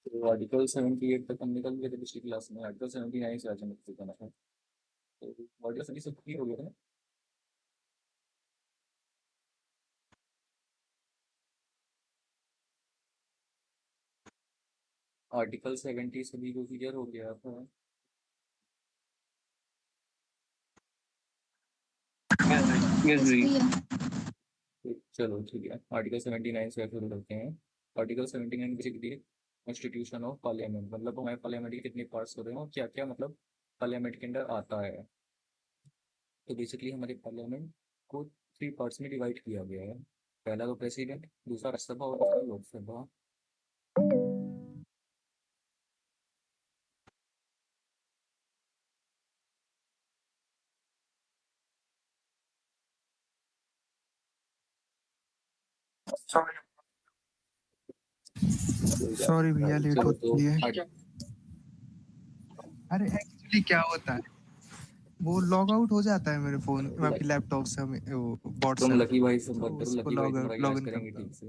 तो आर्टिकल 78 तक हम निकल गए थे पिछली क्लास में। आर्टिकल 79 से आज हम करना है। तो आर्टिकल 70 सब क्लियर हो गया था ना। आर्टिकल 70 सभी को क्लियर हो गया था। यस जी। तो चलो ठीक है, आर्टिकल 79 से शुरू करते हैं। Article 79 basically constitution of parliament, मतलब हमारे पार्लियामेंट के कितने पार्ट्स होते हैं और क्या क्या मतलब पार्लियामेंट के अंदर आता है। तो बेसिकली हमारे पार्लियामेंट को 3 पार्ट्स में डिवाइड किया गया है। पहला तो प्रेसिडेंट, दूसरा राज्यसभा और दूसरा लोकसभा। कोई बात सॉरी भैया, नहीं, लेट चलो होने तो के लिए। अरे एक्चुअली क्या होता है, वो लॉग आउट हो जाता है मेरे फोन आपके लैपटॉप से, वो बॉट तुम से, लकी भाई से तो संपर्क करो, उसको लकी भाई लॉग तुम्हारा आउट लॉग इलाज इन करेंगे करता ठीक हूँ। से।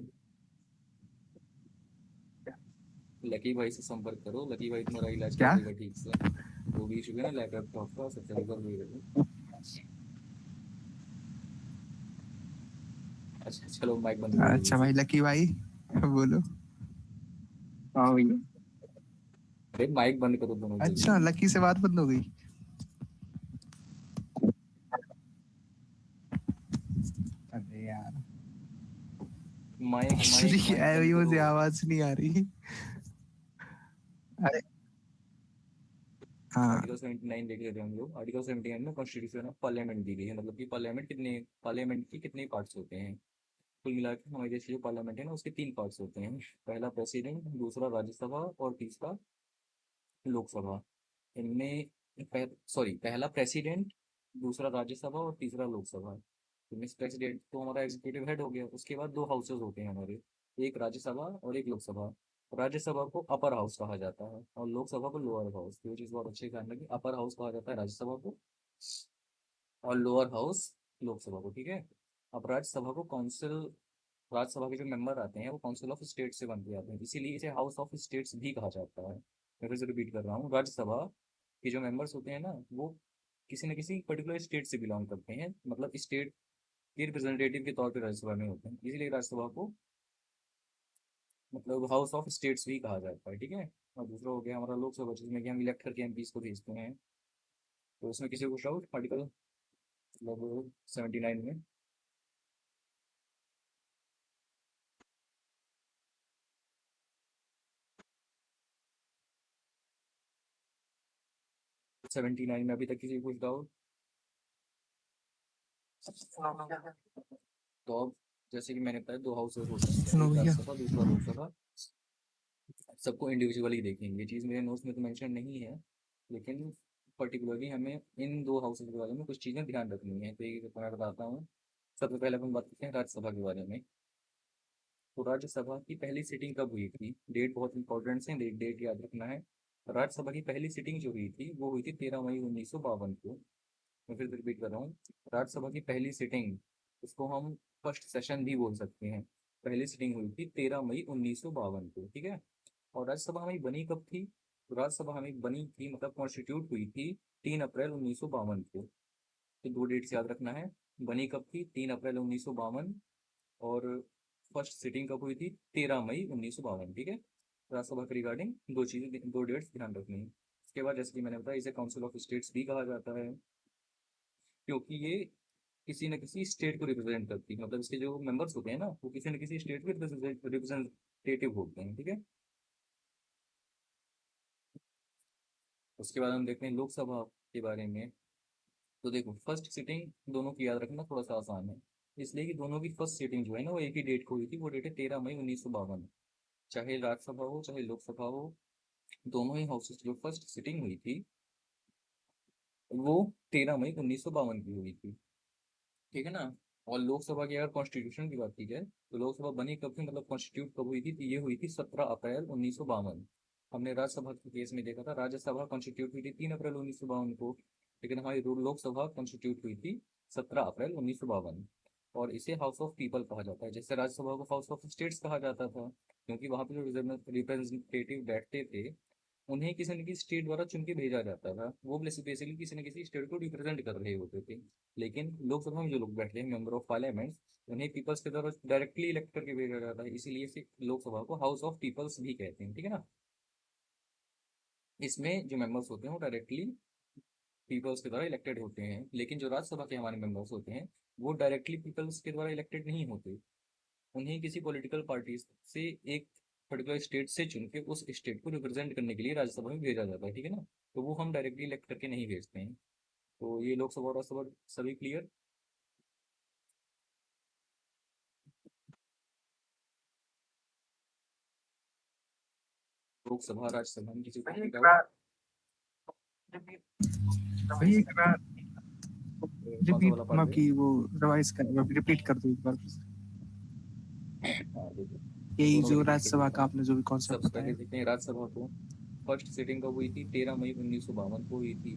लकी भाई से संपर्क करो, लकी भाई तुम्हारा इलाज कर क्या? देगा ठीक से। वो भी इशू है ना लैपटॉप का, सब सही कर देगा। अच्छा चलो माइक बंद करो जल्दी अच्छा से। भाई लकी भाई, बोलो। हाँ भैया। अरे माइक बंद करो दोनों अच्छा, जल्दी। लकी से बात बंद हो गई? अरे यार, माइक एक्चुअली माइक क्या माइक है बंद भाई, करो। मुझे आवाज नहीं आ रही। अरे हाँ। आर्टिकल 79 देख लेते हैं हम लोग। आर्टिकल 79 में कॉन्स्टिट्यूशन ऑफ पार्लियामेंट दी गई है, मतलब कि पार्लियामेंट की कितने पार्ट्स होते हैं। कुल मिला के हमारे देश की जो पार्लियामेंट है ना, उसके 3 पार्ट्स होते हैं। पहला प्रेसिडेंट, दूसरा राज्यसभा और तीसरा लोकसभा। इनमें पहला प्रेसिडेंट, दूसरा राज्यसभा और तीसरा लोकसभा। इनमें प्रेसिडेंट तो हमारा एग्जीक्यूटिव हेड हो गया। उसके बाद 2 हाउसेज होते हैं हमारे, एक राज्यसभा और एक लोकसभा। राज्यसभा को अपर हाउस कहा जाता है और लोकसभा को लोअर हाउस। तो ये चीज बहुत अच्छी ध्यान रखिए, अपर हाउस कहा जाता है राज्यसभा को और लोअर हाउस लोकसभा को, ठीक है। अब राज्यसभा को काउंसिल, राज्यसभा के जो मेंबर आते हैं वो काउंसिल ऑफ स्टेट से बन के आते हैं, इसीलिए इसे हाउस ऑफ स्टेट्स भी कहा जाता है। मैं फिर से रिपीट कर रहा हूँ, राज्यसभा के जो मेंबर्स होते हैं ना, वो किसी न किसी पर्टिकुलर स्टेट से बिलोंग करते हैं, मतलब स्टेट के रिप्रेजेंटेटिव के तौर पर राज्यसभा में होते हैं, इसीलिए राज्यसभा को मतलब हाउस ऑफ स्टेट्स भी कहा जाता है, ठीक है। और दूसरा हो गया हमारा लोकसभा, जिसमें कि हम इलेक्ट करके एमपीज को भेजते हैं। तो उसमें किसी को डाउट आर्टिकल मतलब 79 में। 79 में अभी तक किसी को कुछ डाउट? तो अब जैसे कि मैंने बताया 2 हाउसेस होते हैं, सुनो एक भैया। राज्यसभा दूसरा लोकसभा। सबको इंडिविजुअली देखेंगे, ये चीज़ मेरे नोट्स में तो मेंशन नहीं है, लेकिन पर्टिकुलरली हमें इन 2 हाउसेस के बारे में कुछ चीज़ें ध्यान रखनी है। तो ये मैं बताता हूँ। सबसे पहले अपन बात करते हैं राज्यसभा के बारे में। तो राज्यसभा की पहली सीटिंग कब हुई थी, डेट बहुत इंपॉर्टेंट है, डेट याद रखना है। राज्यसभा की पहली सीटिंग जो हुई थी वो हुई थी 13 मई 1952 को। मैं फिर रिपीट कर रहा हूँ, राज्यसभा की पहली सीटिंग, उसको हम फर्स्ट सेशन भी बोल सकते हैं, पहली सीटिंग हुई थी 13 मई 1952 को, ठीक है। और राज्यसभा हमें बनी कब थी? तो राज्यसभा हमें बनी थी मतलब कॉन्स्टिट्यूट हुई थी 3 अप्रैल 1952 को। तो 2 डेट्स याद रखना है, बनी कब थी 3 अप्रैल 1952, और फर्स्ट सिटिंग कब हुई थी 13 मई 1952, ठीक है। राज्यसभा के रिगार्डिंग 2 डेट्स ध्यान रखनी है। उसके बाद जैसे कि मैंने बताया, इसे काउंसिल ऑफ स्टेट्स भी कहा जाता है, क्योंकि ये किसी न किसी स्टेट को रिप्रेजेंट करती है, मतलब इसके जो मेंबर्स होते हैं ना, वो किसी न किसी स्टेट के रिप्रेजेंटेटिव होते हैं, ठीक है। उसके बाद हम देखते हैं लोकसभा के बारे में। तो देखो, फर्स्ट सिटिंग दोनों की याद रखना थोड़ा सा आसान है, इसलिए कि दोनों की फर्स्ट सिटिंग जो है ना वो एक ही डेट को हुई थी, वो डेट है 13 मई 1952। चाहे राज्यसभा हो चाहे लोकसभा हो, दोनों ही हाउसेस की जो फर्स्ट सिटिंग हुई थी वो 13 मई 1952 की हुई थी, ठीक है ना। और लोकसभा की अगर कॉन्स्टिट्यूशन की बात की जाए, तो लोकसभा बनी कब थी, मतलब कॉन्स्टिट्यूट कब हुई थी, तो ये हुई थी 17 अप्रैल 1952। हमने राज्यसभा के केस में देखा था, राज्यसभा कॉन्स्टिट्यूट हुई थी 3 अप्रैल 1952 को, लेकिन हमारी लोकसभा कॉन्स्टिट्यूट हुई थी 17 अप्रैल 1952। और इसे हाउस ऑफ पीपल कहा जाता है, जैसे राज्यसभा को हाउस ऑफ स्टेट्स कहा जाता था, क्योंकि वहाँ पे जो रिप्रेजेंटेटिव बैठते थे उन्हें किसी न किसी स्टेट द्वारा चुन के भेजा जाता था। वो बेसिकली किसी न किसी स्टेट को रिप्रेजेंट कर रहे होते थे। लेकिन लोकसभा में जो लोग बैठते हैं मेंबर ऑफ पार्लियामेंट, उन्हें पीपल्स के द्वारा डायरेक्टली इलेक्ट करके भेजा जाता है, इसीलिए इसे लोकसभा को हाउस ऑफ पीपल्स भी कहते हैं, ठीक है ना। इसमें जो मेंबर्स होते हैं वो डायरेक्टली पीपल्स के द्वारा इलेक्टेड होते हैं। लेकिन जो राज्यसभा के हमारे मेंबर्स होते हैं वो डायरेक्टली पीपल्स के द्वारा इलेक्टेड नहीं होते। उन्हें किसी पॉलिटिकल पार्टी से एक पर्टिकुलर स्टेट से चुन के उस स्टेट को रिप्रेजेंट करने के लिए राज्यसभा में भेजा जाता है, ठीक है ना। तो वो हम डायरेक्टली इलेक्ट करके नहीं भेजते हैं। तो ये लोकसभा और राज्यसभा सभी क्लियर। लोकसभा राज्यसभा में किसी को कोई डाउट? भाई एक बार कौन सा रिपीट वाला पढ़ रहे की वो रिवाइज कर रिपीट कर दो एक बार। हो? हाँ, देखो यही दोनों को जो रिपीट कर राज्यसभा देता का हूँ। आपने जो भी कॉन्सेप्ट सबसे पहले बताया। देखते हैं राज्यसभा को। फर्स्ट सिटिंग कब हुई थी? 13 मई 1952 को हुई थी।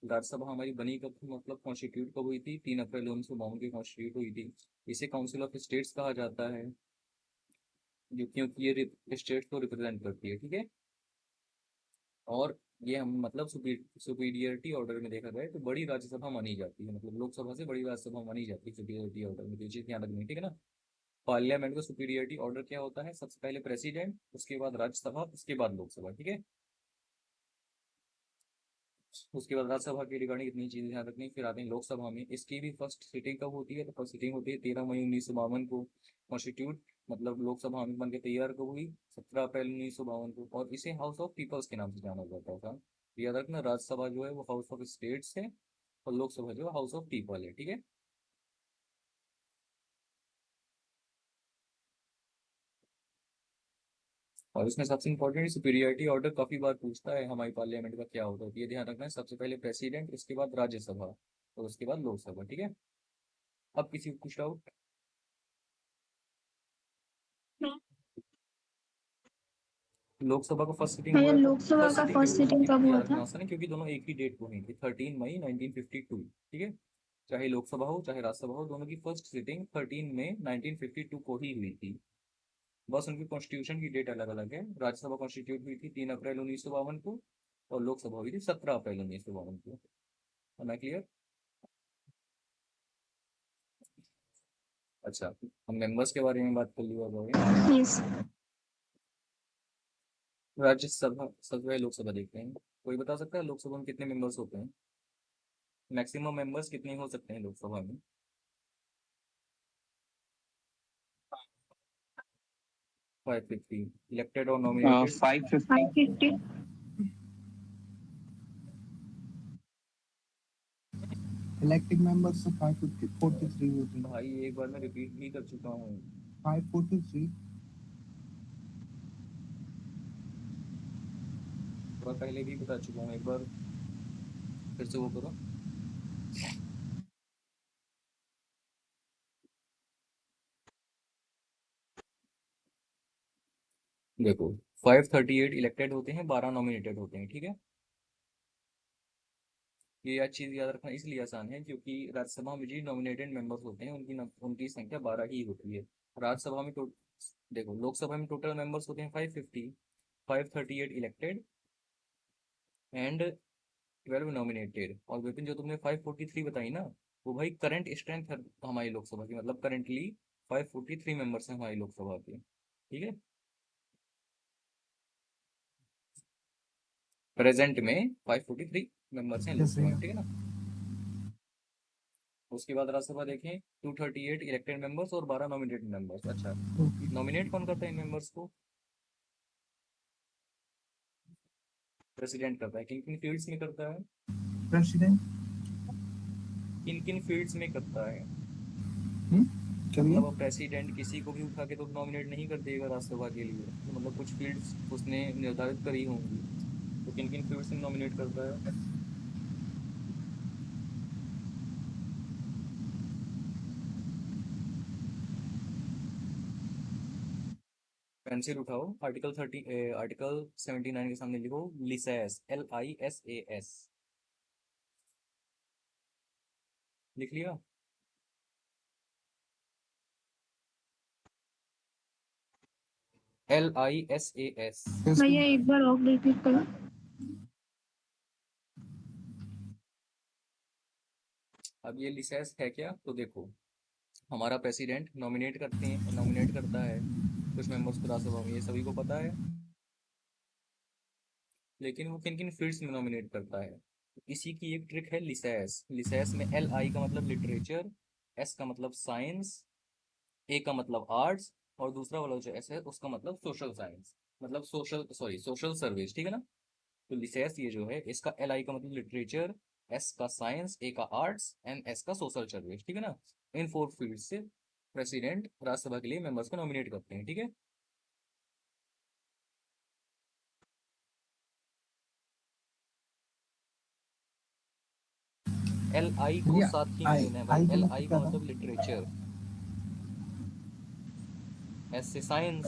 राज्यसभा हमारी बनी कब थी, मतलब कॉन्स्टिट्यूट कब हुई थी? 3 अप्रैल 1952 की कॉन्स्टिट्यूट हुई थी। इसे काउंसिल ऑफ स्टेट्स कहा जाता है, जो क्योंकि ये स्टेट को रिप्रेजेंट करती है, ठीक है। और ये हम मतलब सुपीरियरिटी ऑर्डर में देखा जाए तो बड़ी राज्यसभा मानी जाती है, मतलब लोकसभा से बड़ी राज्यसभा मानी जाती है सुपीरियरिटी ऑर्डर में। तो ये चीज ध्यान रखनी है, ठीक है ना। पार्लियामेंट का सुपीरियरिटी ऑर्डर क्या होता है? सबसे पहले प्रेसिडेंट, उसके बाद राज्यसभा, उसके बाद लोकसभा, ठीक है। उसके बाद राज्यसभा की रिगार्डिंग इतनी चीजें ध्यान रखनी। फिर आते हैं लोकसभा में। इसकी भी फर्स्ट सिटिंग कब होती है? तो फर्स्ट सिटिंग होती है 13 मई 1952 को। कॉन्स्टिट्यूट मतलब लोकसभा में बन के तैयार कब हुई? 17 अप्रैल 1952 को। और इसे हाउस ऑफ पीपल्स के नाम से जाना जाता था। याद रखना, राज्यसभा जो है वो हाउस ऑफ स्टेट्स है और लोकसभा जो है हाउस ऑफ पीपल है, ठीक है। और इसमें सबसे इंपॉर्टेंट सुपीरियरिटी ऑर्डर काफी बार पूछता है हमारी पार्लियामेंट का क्या होता है, तो ये ध्यान रखना है। सबसे पहले प्रेसिडेंट, उसके बाद राज्यसभा और उसके बाद लोकसभा, ठीक है। अब किसी को कुछ डाउट? लोकसभा का फर्स्ट सिटिंग भैया हुआ था। लोकसभा फर्स्ट का सिटिंग फर्स्ट केवल दोनों सीटिंग की कब हुआ याद रखना था? आसान है, क्योंकि दोनों एक ही डेट को हुई थी, 13 मई 1952, ठीक है। चाहे लोकसभा हो चाहे राज्यसभा हो, दोनों की फर्स्ट सिटिंग 13 मई 1952 को ही हुई थी। बस उनकी कॉन्स्टिट्यूशन की डेट अलग अलग है। राज्यसभा कॉन्स्टिट्यूट हुई थी 3 अप्रैल 1952 को और लोकसभा हुई थी 17 अप्रैल 1952 को। है ना क्लियर? अच्छा, हम मेंबर्स के बारे में बात कर लिया जाए। यस। राज्यसभा सभा लोकसभा देखते हैं। कोई बता सकता है लोकसभा में कितने मेंबर्स होते हैं? मैक्सिमम मेंबर्स कितने हो सकते हैं लोकसभा में? 550 इलेक्टेड और नॉमिनेटेड। 550। 550। इलेक्टेड मेंबर्स से 543 होते हैं। भाई एक बार मैं रिपीट भी कर चुका हूँ। 543। और पहले भी बता चुका हूँ, एक बार फिर से वो करो। देखो, 538 इलेक्टेड होते हैं, 12 नॉमिनेटेड होते हैं, ठीक है। ये चीज याद रखना इसलिए आसान है क्योंकि राज्यसभा में जो नॉमिनेटेड मेंबर्स होते हैं उनकी संख्या 12 ही होती है। राज्यसभा में देखो, लोकसभा में टोटल मेंबर्स होते हैं 550, 538 इलेक्टेड एंड 12 नॉमिनेटेड। और विपिन जो तुमने 543 बताई ना, वो भाई करंट स्ट्रेंथ है हमारी लोकसभा की, मतलब करंटली 543 मेंबर्स हैं हमारी लोकसभा के, ठीक है। प्रेजेंट में 543 मेंबर्स हैं यस लोकसभा में, भैया। ठीक है ना। उसके बाद राज्यसभा देखें, 238 इलेक्टेड मेंबर्स और 12 नॉमिनेटेड मेंबर्स। अच्छा, ओके। नॉमिनेट कौन करता है इन मेंबर्स को? प्रेसिडेंट करता है। किन किन फील्ड्स में करता है? प्रेसिडेंट। किन किन फील्ड्स में करता है? क्या भैया? मतलब अब प्रेसिडेंट किसी को भी उठा के तो नॉमिनेट नहीं कर देगा राज्यसभा के लिए, तो मतलब कुछ फील्ड्स उसने निर्धारित करी होंगी। तो किन किन फील्ड्स में नॉमिनेट करता है? पेंसिल उठाओ, आर्टिकल 79 के सामने लिखो लिसेस, LISAS। लिख लिया? LISAS। भैया एक बार और रिपीट करो। अब ये लिसेस है क्या, तो देखो हमारा प्रेसिडेंट नॉमिनेट करता है कुछ मेंबर्स को राज्यसभा में, ये सभी को पता है। लेकिन वो किन किन फील्ड्स में नॉमिनेट करता है, इसी की एक ट्रिक है लिसेस। लिसेस में LI का मतलब लिटरेचर, S का मतलब साइंस, A का मतलब आर्ट्स, और दूसरा वाला जो S है उसका मतलब सोशल साइंस, मतलब सोशल सर्विस, ठीक है ना। तो लिसेस ये जो है, इसका LI का मतलब लिटरेचर, S का साइंस, A का आर्ट्स एंड S का सोशल सर्विस, ठीक है ना। इन 4 फील्ड से प्रेसिडेंट राज्यसभा के लिए मेंबर्स को नॉमिनेट करते हैं, ठीक है। LI को भैया साथ ही में आई लेना है भाई। आई का मतलब LI का क्या था? मतलब लिटरेचर, S से साइंस,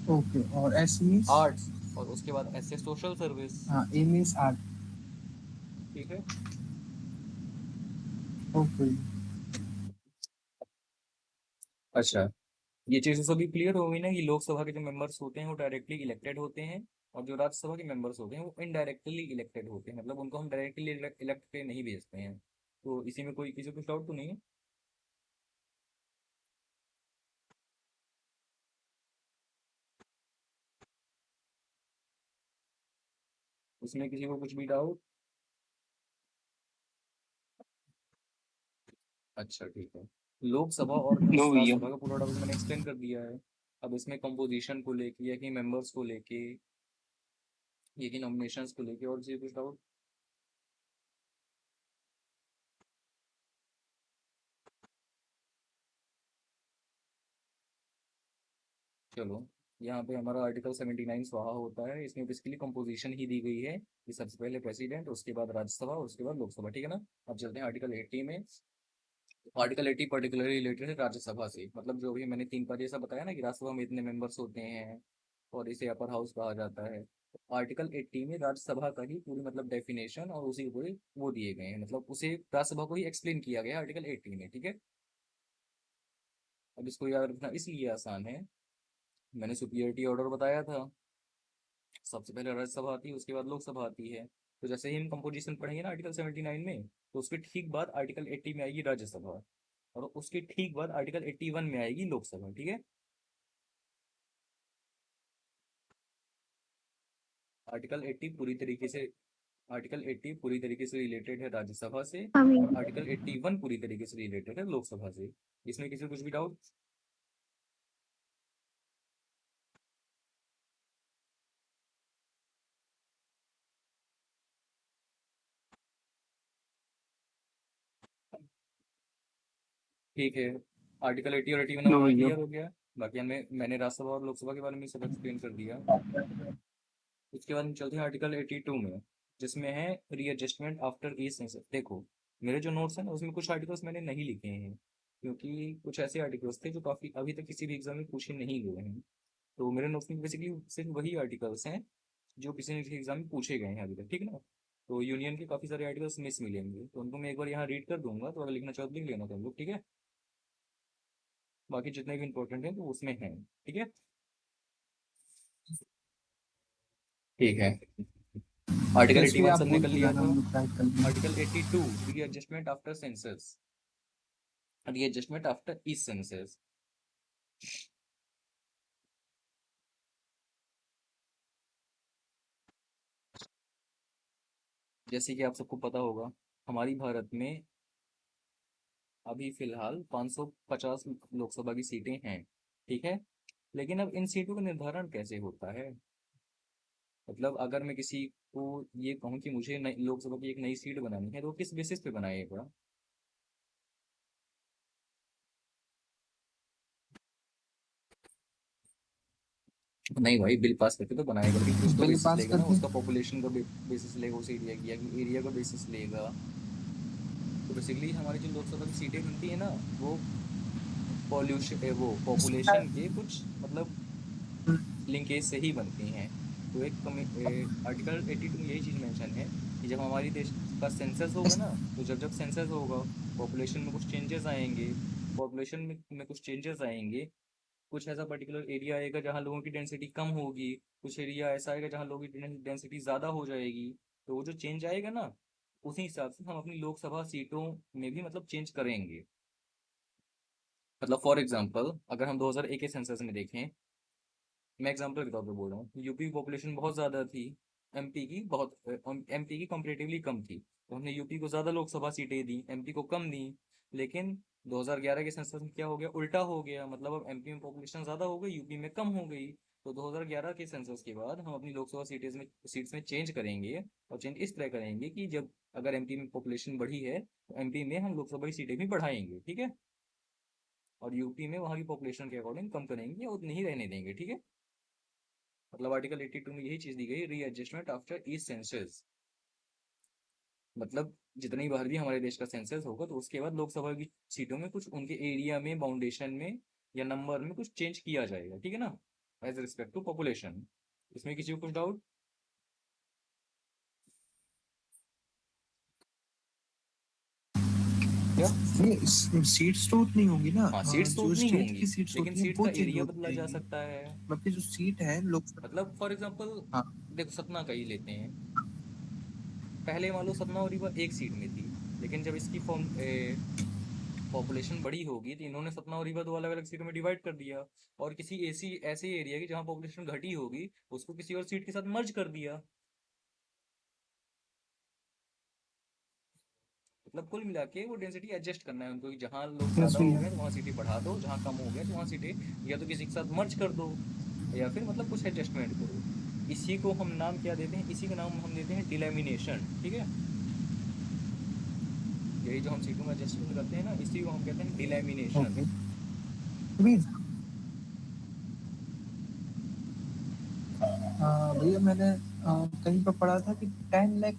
ओके, और एस मीन्स? आर्ट्स, और उसके बाद S से सोशल सर्विस, हाँ, ए मीन्स आर्ट। ठीक है। ओके। अच्छा, ये चीज़ें सभी क्लियर हो गई ना कि लोकसभा के जो मेंबर्स होते हैं वो डायरेक्टली इलेक्टेड होते हैं, और जो राज्यसभा के मेंबर्स होते हैं वो इनडायरेक्टली इलेक्टेड होते हैं, मतलब उनको हम डायरेक्टली इलेक्ट पे नहीं भेजते हैं। तो इसी में कोई किसी को कुछ डाउट तो नहीं है? उसमें किसी को कुछ भी डाउट? अच्छा ठीक है। लोकसभा और नो भैया। राज्यसभा का पूरा डाउट मैंने एक्सप्लेन कर दिया है। अब इसमें कंपोजिशन को लेके, या कि मेंबर्स को लेके, या कि नॉमिनेशंस को लेके और किसी को कुछ डाउट? चलो, यहाँ पे हमारा आर्टिकल 79 स्वाहा होता है। इसमें बेसिकली कंपोजिशन ही दी गई है कि सबसे पहले प्रेसिडेंट, उसके बाद राज्यसभा, उसके बाद लोकसभा, ठीक है ना। अब चलते हैं आर्टिकल 80 में। आर्टिकल 80 पर्टिकुलरली रिलेटेड है राज्यसभा से, मतलब जो भी मैंने 3 बार जैसा बताया ना कि राज्यसभा में इतने मेंबर्स होते हैं और इसे अपर हाउस कहा जाता है। तो आर्टिकल 80 में राज्यसभा का ही पूरी मतलब डेफिनेशन और उसी को पूरे वो दिए गए हैं, मतलब उसे राज्यसभा को ही एक्सप्लेन किया गया है आर्टिकल 80 में, ठीक है। अब इसको याद रखना इसलिए आसान है, मैंने सुपीरियरिटी ऑर्डर बताया था। सबसे पहले राज्यसभा आती है, उसके बाद लोकसभा आती है। तो जैसे ही हम कंपोजिशन पढ़ेंगे ना आर्टिकल 79 में, तो उसके ठीक बाद आर्टिकल 80 में आएगी राज्यसभा, और उसके ठीक बाद आर्टिकल 81 में आएगी लोकसभा, ठीक है। आर्टिकल 80 पूरी तरीके से आर्टिकल 80 पूरी तरीके से रिलेटेड है राज्यसभा से, हाँ भैया। और आर्टिकल 81 पूरी तरीके से रिलेटेड है लोकसभा से। इसमें किसी को कुछ भी डाउट? ठीक है, आर्टिकल 80 और 81 नो हमारा भैया। क्लियर हो गया। बाकी मैंने राज्यसभा और लोकसभा के बारे में सब एक्सप्लेन कर दिया। उसके बाद हम चलते हैं आर्टिकल 82 में, जिसमें है रीएडजस्टमेंट आफ्टर ईच सेंसस। देखो, मेरे जो नोट्स हैं ना उसमें कुछ आर्टिकल्स मैंने नहीं लिखे हैं, क्योंकि कुछ ऐसे आर्टिकल्स थे जो काफ़ी अभी तक किसी भी एग्जाम में पूछे नहीं गए हैं। तो मेरे नोट्स में बेसिकली सिर्फ वही आर्टिकल्स हैं जो किसी न किसी एग्जाम में पूछे गए हैं अभी तक, ठीक है ना। तो यूनियन के काफ़ी सारे आर्टिकल्स मिस मिलेंगे, तो उनको मैं एक बार यहाँ रीड कर दूंगा, तो अगर लिखना चाहो तो लिख लेना तुम लोग, ठीक है। बाकी जितने भी इंपॉर्टेंट हैं तो उसमें हैं, ठीक है। ठीक है, आर्टिकल टेस्ट भी 81 आप सबने बोल कर के लिया जाना, था। हम लोग टाइप कर लेंगे। Article 82 readjustment after census, readjustment after each census. जैसे कि आप सबको पता होगा, हमारी भारत में अभी फिलहाल 550 लोकसभा की सीटें हैं, ठीक है। लेकिन अब इन सीटों का निर्धारण कैसे होता है, मतलब अगर मैं किसी को ये कहूँ कि मुझे लोकसभा की एक नई सीट बनानी है, तो किस बेसिस पे बनाएगा? नहीं भाई, बिल पास करके तो बनाएगा, लेकिन कुछ तो बिल बेसिस पास लेगा ना, करके। उसका पॉपुलेशन का बेसिस लेगा उस एरिया की, या एरिया का बेसिस लेगा। तो बेसिकली हमारी जो लोकसभा की सीटें बनती है ना, वो पॉल्यूशन वो पॉपुलेशन के कुछ मतलब लिंकेज से ही बनती हैं। तो एक आर्टिकल 82 में यही चीज़ मेंशन है कि जब हमारी देश का सेंसस होगा ना, तो जब जब सेंसस होगा, पॉपुलेशन में कुछ चेंजेस आएंगे, पॉपुलेशन में कुछ चेंजेस आएंगे, कुछ ऐसा पर्टिकुलर एरिया आएगा जहाँ लोगों की डेंसिटी कम होगी, कुछ एरिया ऐसा आएगा जहाँ लोगों की डेंसिटी ज़्यादा हो जाएगी। तो वो जो चेंज आएगा ना, उसी हिसाब से हम अपनी लोकसभा सीटों में भी मतलब चेंज करेंगे। मतलब फॉर एग्जांपल अगर हम 2001 के सेंसस में देखें, मैं एग्जांपल के तौर पे बोल रहा हूँ, यूपी की पॉपुलेशन बहुत ज़्यादा थी, एमपी की कंपेरेटिवली कम थी, तो हमने यूपी को ज़्यादा लोकसभा सीटें दी, एमपी को कम दी। लेकिन 2011 के सेंसस में क्या हो गया, उल्टा हो गया, मतलब अब एमपी में पॉपुलेशन ज़्यादा हो गई, यूपी में कम हो गई। तो 2011 के सेंसस के बाद हम अपनी लोकसभा सीट्स में चेंज करेंगे, और चेंज इस तरह करेंगे कि जब अगर एमपी में पॉपुलेशन बढ़ी है तो एमपी में हम लोकसभा की सीटें भी बढ़ाएंगे, ठीक है, और यूपी में वहाँ की पॉपुलेशन के अकॉर्डिंग कम करेंगे, उतनी ही रहने देंगे, ठीक है। मतलब आर्टिकल 82 में यही चीज दी गई, रीएडजस्टमेंट आफ्टर ईच सेंसस। मतलब जितनी बार भी हमारे देश का सेंसस होगा तो उसके बाद लोकसभा की सीटों में कुछ उनके एरिया में, बाउंडेशन में या नंबर में कुछ चेंज किया जाएगा, ठीक है ना, एज रिस्पेक्ट टू पॉपुलेशन। इसमें किसी को कुछ डाउट? क्या? सीट्स तो उतनी होंगी ना, हाँ, सीट्स तो जो उतनी स्टेट होंगी, की सीट्स लेकिन होती हैं सीट वो का चेंज एरिया होती बदला जा जाएंगी। सकता है। मतलब कि जो सीट है लोग। मतलब फॉर एग्जाम्पल हाँ। देखो, सतना का ही लेते हैं। पहले मान लो सतना और रीवा एक सीट में थी, लेकिन जब इसकी फॉर्म पॉपुलेशन बड़ी होगी तो इन्होंने सतना और रीवा दो अलग अलग सीटों में डिवाइड कर दिया, और किसी ऐसी ऐसे एरिया की जहाँ पॉपुलेशन घटी होगी उसको किसी और सीट के साथ मर्ज कर दिया। मतलब कुल मिला के वो डेंसिटी एडजस्ट करना है उनको, कि जहाँ लोग यस ज्यादा हो भैया। गए तो वहाँ सीटें बढ़ा दो, जहाँ कम हो गए तो वहाँ सीटें या तो किसी के साथ मर्ज कर दो, या फिर मतलब कुछ एडजस्टमेंट करो। इसी को हम नाम क्या देते हैं, इसी का नाम हम देते हैं डिलेमिनेशन, ठीक है। यही जो हम सीटों में एडजस्टमेंट करते हैं ना, इसी को हम कहते हैं डिलेमिनेशन। ओके। भैया, भैया मैंने कहीं पर पढ़ा था कि 10 लाख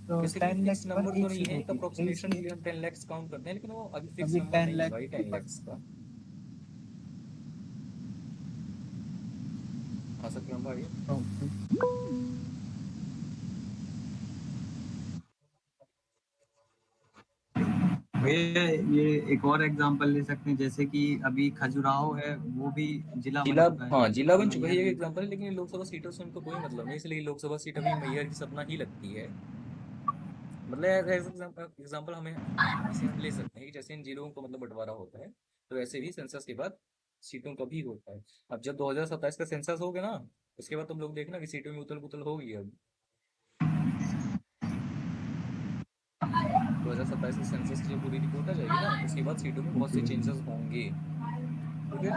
बेसिकली 10 फिक्स लाख पर नंबर तो एक नहीं सीट है, एक होती है, तो अप्रोक्सीमेशन के इसलिए लिए हम 10 लैक्स काउंट करते हैं, लेकिन वो अभी फिक्स अभी नंबर 10 नहीं है लाख भाई, के 10 पास। लैक्स का। हाँ सत्यम भाई। ओके। भैया ये एक और एग्जांपल ले सकते हैं, जैसे कि अभी खजुराहो है वो भी जिला बन जिला, चुका है, हाँ जिला अभी बन चुका है, मैयर एक भी। एग्जांपल है, लेकिन ये लोकसभा सीटों से उनको कोई मतलब नहीं, इसलिए लोकसभा सीट अभी मैयर की सपना ही लगती है। मतलब एग्जांपल हमें इसे हम ले सकते हैं कि जैसे इन जिलों को मतलब बंटवारा होता है, तो ऐसे भी सेंसस के बाद सीटों का भी होता है। अब जब 2027 का सेंसस हो गया ना, उसके बाद तुम लोग देखना कि सीटों में उथल पुथल होगी। अब 2027 के सेंसस की जब पूरी रिपोर्ट आ जाएगी ना, उसके बाद सीटों में बहुत से चेंजेस होंगे, ठीक है।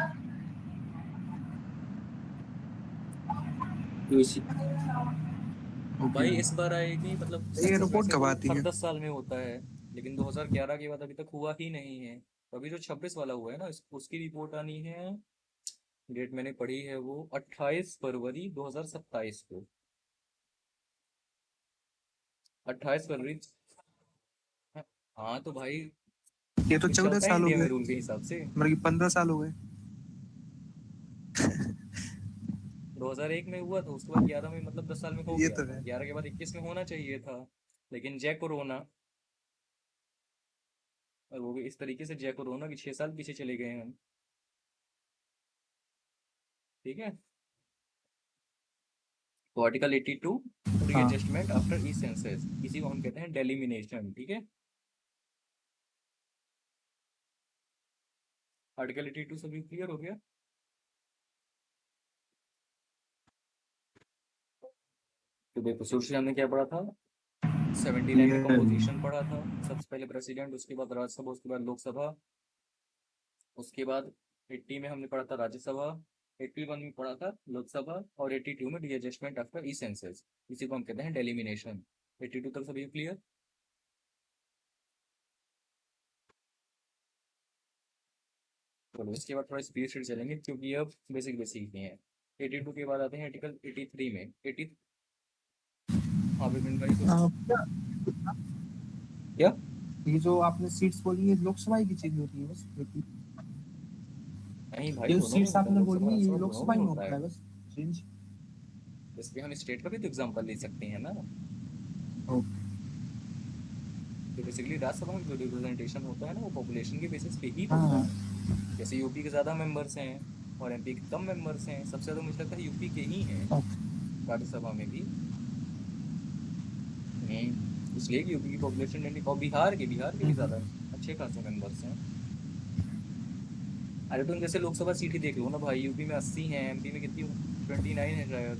तो इसी ओके भाई भैया। इस बार आएगी, मतलब ये सेंसस रिपोर्ट वैसे कब तो आती हर है? 10 साल में होता है, लेकिन 2011 के बाद अभी तक हुआ ही नहीं है। तो अभी जो 26 वाला हुआ है ना, उसकी रिपोर्ट आनी है। डेट मैंने पढ़ी है वो 28 फरवरी 2027 को। 28 फरवरी। हाँ तो भाई ये तो ये 14 चलता है साल हो इंडिया में गए, रूल के हिसाब से। मतलब कि 15 साल हो गए। 2001 में हुआ था, उसके बाद 11 में, मतलब 10 साल में हो ये गया तो था, है। 11 के बाद 21 में होना चाहिए था, लेकिन जय कोरोना, और वो भी इस तरीके से जय कोरोना कि 6 साल पीछे चले गए हम, ठीक है। तो आर्टिकल 82 हाँ। रीएडजस्टमेंट आफ्टर ई सेंसस, इसी को हम कहते हैं डेलिमिनेशन, ठीक है। आर्टिकल 82 सभी क्लियर हो गया? तो देखो सोचिए हमने क्या पढ़ा था, 79 में ये कंपोजिशन पढ़ा था, सबसे पहले प्रेसिडेंट, उसके बाद राज्यसभा, उसके बाद लोकसभा, उसके बाद 80 में हमने पढ़ा था राज्यसभा, 81 में पढ़ा था लोकसभा, और 82 में रीएडजस्टमेंट आफ्टर ई सेंसस, इसी को हम कहते हैं डेलिमिनेशन। 82 तक सभी क्लियर? चलो इसके बाद थोड़ा स्पीड से चलेंगे, क्योंकि अब बेसिक बेसिक ही है। 82 के बाद आते हैं आर्टिकल 83 में। 80, हाँ विपिन भाई तो क्या क्या? ये जो आपने सीट्स बोली है लोकसभा की चीज होती है बस, नहीं भाई, ये दोनों में सीट्स होता है, आपने बोली लोकसभा है ये राज्यसभा दोनों लोकसभा में ही में होता होता है। है बस चेंज। इसलिए हम स्टेट का भी तो एग्जाम्पल ले सकते हैं ना। ओके। तो बेसिकली राज्यसभा में जो रिप्रेजेंटेशन होता है ना, वो पॉपुलेशन के बेसिस पे ही होता हाँ। है। जैसे यूपी के ज्यादा मेंबर्स हैं, और एमपी के कम मेंबर्स हैं। सबसे ज़्यादा मुझे लगता है यूपी के ही हैं राज्यसभा में भी। इसलिए कि यूपी की पॉपुलेशन इंडिया और बिहार के भी ज़्यादा अच्छे खासे मेंबर्स हैं। अरे तुम जैसे लोकसभा सीट ही देख लो ना भाई, यूपी में 80 हैं, एमपी में कितनी 29 है शायद।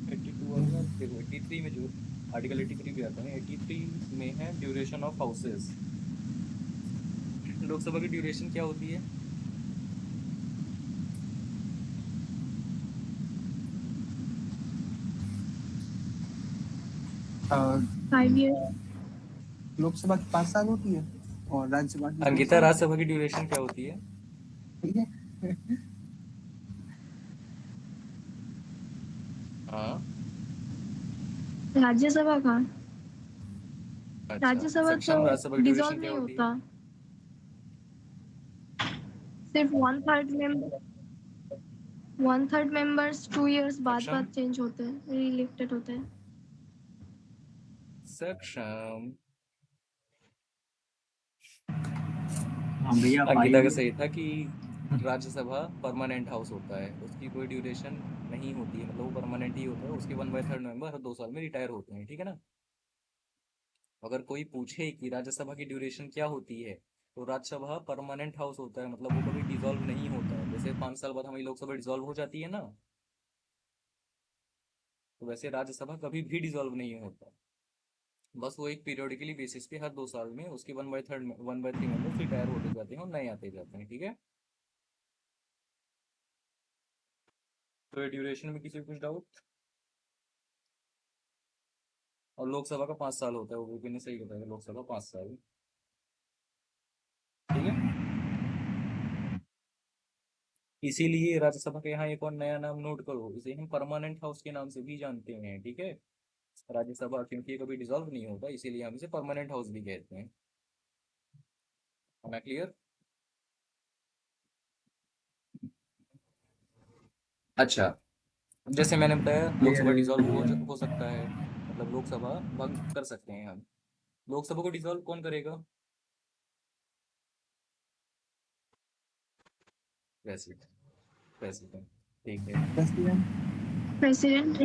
82 होगा, देखो 83 में जो आर्टिकल 83 भी आता है, 83 में है ड्यूरेशन ऑफ हाउसेस। लोकसभा की ड्यूरेशन क्या होती है? और 5 years। लोकसभा की 5 साल होती है और राज्यसभा की दो अंकिता, साल राज्यसभा की ड्यूरेशन क्या होती है? ठीक है। हाँ। राज्यसभा का अच्छा, राज्यसभा तो सक्षम राज्यसभा की ड्यूरेशन डिसॉल्व क्या नहीं होती है? होता। सिर्फ 1/3 मेंबर्स 2 years बाद सक्षम। बाद चेंज होते हैं, री-इलेक्टेड होते हैं। सक्षम। हाँ भैया अंकिता का 5 सही था कि राज्यसभा परमानेंट हाउस होता है, उसकी कोई ड्यूरेशन नहीं होती है, मतलब वो परमानेंट ही होता है। उसके 1/3 मेंबर हर 2 साल में रिटायर होते हैं, ठीक है ना। अगर कोई पूछे कि राज्यसभा की ड्यूरेशन क्या होती है, तो राज्यसभा परमानेंट हाउस होता है, मतलब वो कभी डिसॉल्व नहीं होता है। जैसे 5 साल बाद हमारी लोकसभा डिसॉल्व हो जाती है ना, तो वैसे राज्यसभा कभी भी डिसॉल्व नहीं होता। बस वो एक पीरियोडिकली बेसिस पे हर 2 साल में उसके 1/3 मेंबर्स रिटायर होते जाते हैं और नए आते जाते हैं, ठीक है। तो ये ड्यूरेशन में किसी को कुछ डाउट? और लोकसभा का 5 साल होता है, वो भी ने सही बताया, लोकसभा 5 साल, ठीक है। इसीलिए राज्यसभा के यहाँ एक और नया नाम नोट करो, इसे हम परमानेंट हाउस के नाम से भी जानते हैं, ठीक है। राज्यसभा क्योंकि ये कभी डिसॉल्व नहीं होता, इसीलिए हम इसे परमानेंट हाउस भी कहते हैं। मैं क्लियर? अच्छा, जैसे मैंने बताया क्लियर लोकसभा है डिसॉल्व भैया। हो सकता है, मतलब लोकसभा भंग कर सकते हैं हम। लोकसभा को डिसॉल्व कौन करेगा? प्रेसिडेंट। प्रेसिडेंट, ठीक है। प्रेसिडेंट। प्रेसिडेंट।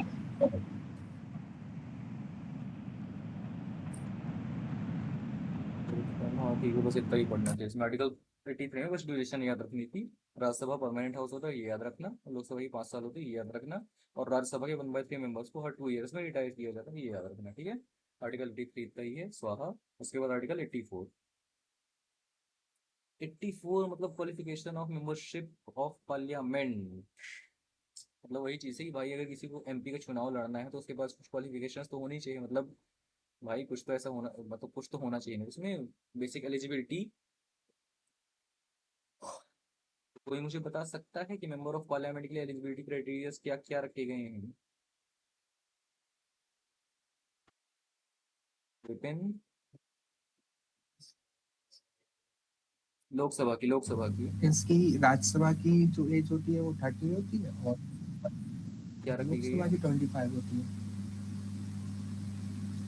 हाँ ठीक है, बस इतना ही पढ़ना चाहिए इसमें। आर्टिकल 83 में बस ड्यूरेशन याद रखनी थी। राज्यसभा परमानेंट हाउस होता है, ये याद रखना। लोकसभा की 5 साल होती है, ये याद रखना। और राज्यसभा के 1/3 मेंबर्स को हर 2 ईयर्स में रिटायर किया जाता है, ये याद रखना, ठीक है। आर्टिकल 83 इतना ही है, स्वाहा। उसके बाद आर्टिकल 84। 84 मतलब qualification of membership of parliament. मतलब वही चीज़ है कि भाई अगर किसी को एमपी का चुनाव लड़ना है तो उसके पास कुछ क्वालिफिकेशंस तो होनी चाहिए, मतलब भाई कुछ तो ऐसा होना, मतलब कुछ तो होना चाहिए ना उसमें। Basic eligibility. कोई मुझे बता सकता है कि मेंबर ऑफ पार्लियामेंट के लिए एलिजिबिलिटी क्राइटेरिया क्या क्या रखे गए हैं? विपिन। लोकसभा की इसकी राज्यसभा की जो एज होती है वो 30 होती है और क्या रखी गई लोकसभा है? की 25 होती है।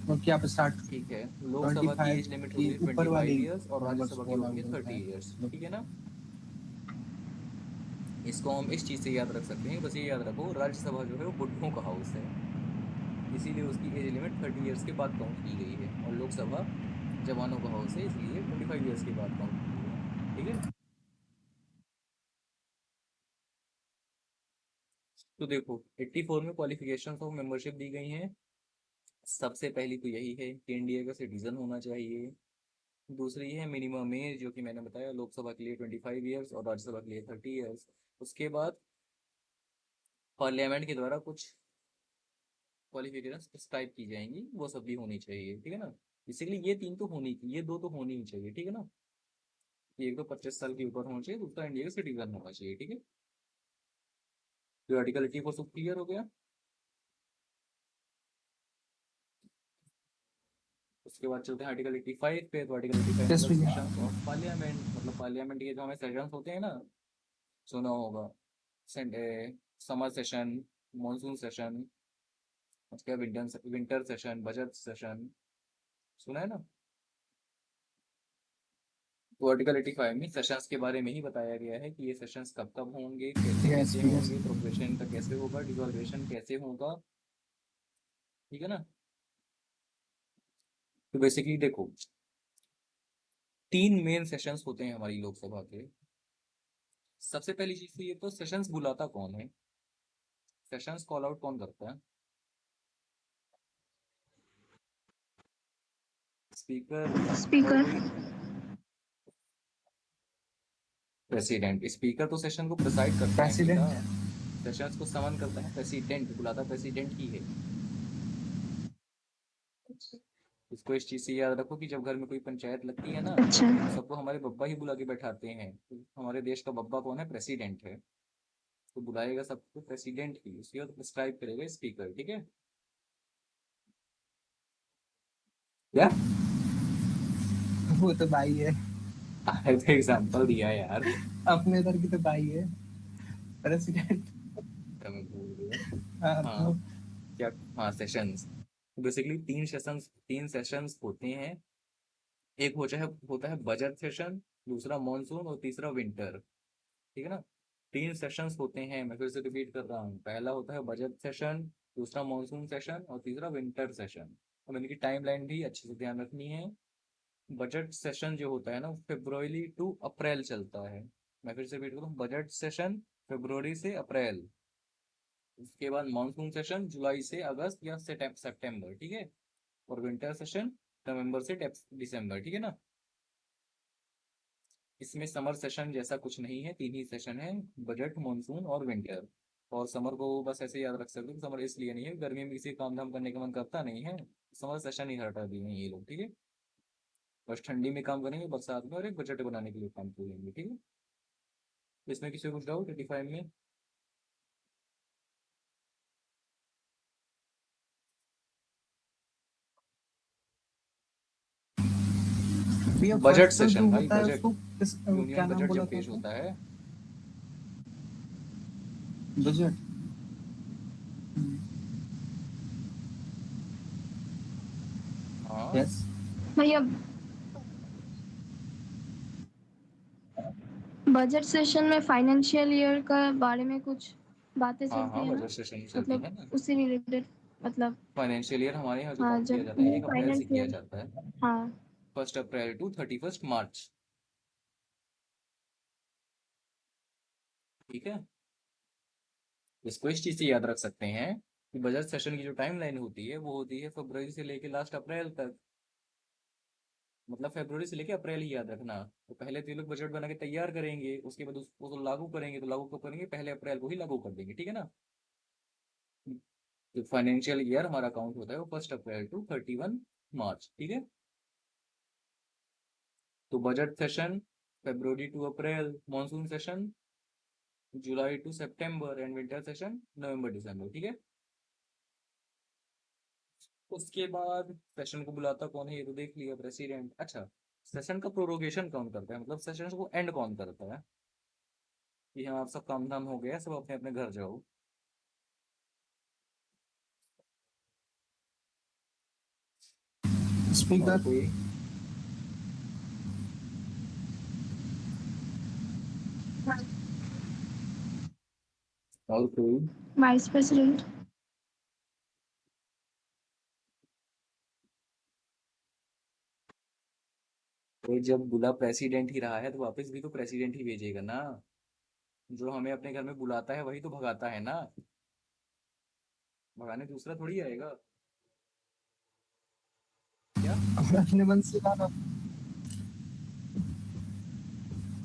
और क्या आप स्टार्ट ठीक है, लोकसभा की 25 एज लिमिट की होती है ऊपर 25 वाली ईयर्स और मेंबर्स राज्यसभा की को होती है लागू होता 30 ईयर्स, है। ठीक है ना। इसको हम इस चीज़ से याद रख सकते हैं, बस ये याद रखो राज्यसभा जो है वो बुढ़ों का हाउस है, इसीलिए उसकी एज लिमिट 30 ईयर्स के बाद काउंट की गई है। और लोकसभा जवानों का हाउस है, इसलिए 25 ईयर्स के बाद काउंट की है, ठीक है। तो देखो 84 में क्वालिफिकेशन ऑफ मेंबरशिप दी गई हैं। सबसे पहली तो यही है कि इंडिया का सिटीजन होना चाहिए। दूसरी है मिनिमम एज, जो कि मैंने बताया लोकसभा के लिए 25 ईयर्स और राज्यसभा के लिए 30 ईयर्स। उसके बाद पार्लियामेंट के द्वारा कुछ क्वालिफिकेशन टाइप की जाएंगी, वो सब भी होनी चाहिए, ठीक है ना। बेसिकली ये तीन तो होनी, ये दो तो होनी ही चाहिए, ठीक है ना। एक तो 25 साल के ऊपर होना चाहिए, दूसरा इंडिया का सिटीजन होना चाहिए, ठीक है। तो आर्टिकल 84 सब क्लियर हो गया। उसके बाद चलते हैं आर्टिकल 85 पे। तो आर्टिकल 85 यस मतलब भैया। सेशंस ऑफ पार्लियामेंट, मतलब पार्लियामेंट के जो हमें सेशंस होते हैं ना, सुना होगा। समर सेशन, मॉनसून सेशन, उसके बाद विंटर सेशन, बजट सेशन, सुना है ना। तो आर्टिकल 85 में सेशंस के बारे में ही बताया गया है कि ये सेशंस कब कब होंगे, कैसे Yes, कैसे yes. होंगे, प्रोग्रेशन का कैसे होगा, डिसॉल्वेशन कैसे होगा, ठीक है ना। तो बेसिकली देखो 3 मेन सेशंस होते हैं हमारी लोकसभा के। सबसे पहली चीज तो ये, तो सेशंस बुलाता कौन है, सेशंस कॉल आउट कौन करता है? स्पीकर और स्पीकर। कोई? प्रेसिडेंट। स्पीकर तो सेशन को प्रिसाइड करता है बेटा, President. सेशंस को समन करता है प्रेसिडेंट, बुलाता प्रेसिडेंट ही है। इसको इस चीज से याद रखो कि जब घर में कोई पंचायत लगती है ना, अच्छा। तो सबको हमारे बब्बा ही बुला के बैठाते हैं। तो हमारे देश का बब्बा कौन है? प्रेसिडेंट है। तो बुलाएगा सबको प्रेसिडेंट ही, उसके बाद प्रिस्क्राइब करेगा स्पीकर, ठीक है। क्या वो तो भाई है, एग्जाम्पल दिया यार, अपने इधर की तो भाई है प्रेसिडेंट। मैं भूल गया। हाँ हाँ क्या, हाँ सेशंस। बेसिकली 3 सेशंस होते हैं। एक होता है बजट सेशन, दूसरा मॉनसून और तीसरा विंटर, ठीक है ना। 3 सेशंस होते हैं, मैं फिर से रिपीट कर रहा हूँ। पहला होता है बजट सेशन, दूसरा मॉनसून सेशन और तीसरा विंटर सेशन। और इनकी टाइमलाइन भी अच्छे से ध्यान रखनी है। बजट सेशन जो होता है ना, फरवरी टू अप्रैल चलता है। मैं फिर से रिपीट करूँ, बजट सेशन फरवरी से अप्रैल। उसके बाद मॉनसून सेशन जुलाई से अगस्त या सितंबर, ठीक है। और विंटर सेशन नवंबर से दिसंबर, ठीक है ना। इसमें समर सेशन जैसा कुछ नहीं है, 3 ही सेशन है, बजट, मॉनसून और विंटर। और समर को बस ऐसे याद रख सकते हो, समर इसलिए नहीं है, गर्मी में किसी काम धाम करने का मन करता नहीं है, समर सेशन ही हटा दिए हैं ये लोग, ठीक है। बस ठंडी में काम करेंगे, बरसात में, और एक बजट बनाने के लिए काम करेंगे, ठीक है। इसमें किसी को कुछ डाउट 85 में? भैया बजट फर्स्ट जो सेशन भाई, होता है बजट, उसको क्या यूनियन नाम बजट बोला जब था पेश आपने? होता है। बजट। हाँ यस। भैया बजट सेशन में फाइनेंशियल ईयर का बारे में कुछ बातें हाँ चलती हाँ, है ना, बजट सेशन चलती मतलब है ना। उसी रिलेटेड, मतलब फाइनेंशियल ईयर हमारे यहाँ जो हाँ काउंट किया जब जाता है 1 अप्रैल से किया फाइनेंशियल, जाता है, हाँ 1 अप्रैल टू 31 मार्च, ठीक है। इसको इस चीज से याद रख सकते हैं कि बजट सेशन की जो टाइम लाइन होती है वो होती है फरवरी से लेके लास्ट अप्रैल तक। मतलब फरवरी से लेके अप्रैल ही याद रखना। तो पहले तो ये लोग बजट बना के तैयार करेंगे, उसके बाद उसको तो लागू करेंगे, तो लागू कब करेंगे? पहले अप्रैल को ही लागू कर देंगे, ठीक है ना। जो फाइनेंशियल ईयर हमारा काउंट होता है वो 1 अप्रैल टू 31 मार्च, ठीक है। तो budget session February to April, monsoon session July to September and winter session November December, ठीक है। उसके बाद सेशन को बुलाता कौन है, ये तो देख लिया, प्रेसिडेंट। अच्छा, सेशन का प्रोरोगेशन कौन करता है, मतलब सेशन को एंड कौन करता है? कि हाँ आप सब काम धाम हो गया, सब अपने अपने घर जाओ। और स्पीकर। कोई? और कोई? Vice president. कोई जब बुला प्रेसिडेंट ही रहा है तो वापस भी तो प्रेसिडेंट ही भेजेगा ना। जो हमें अपने घर में बुलाता है वही तो भगाता है ना, भगाने दूसरा थोड़ी आएगा। क्या? अपने मन से गाना।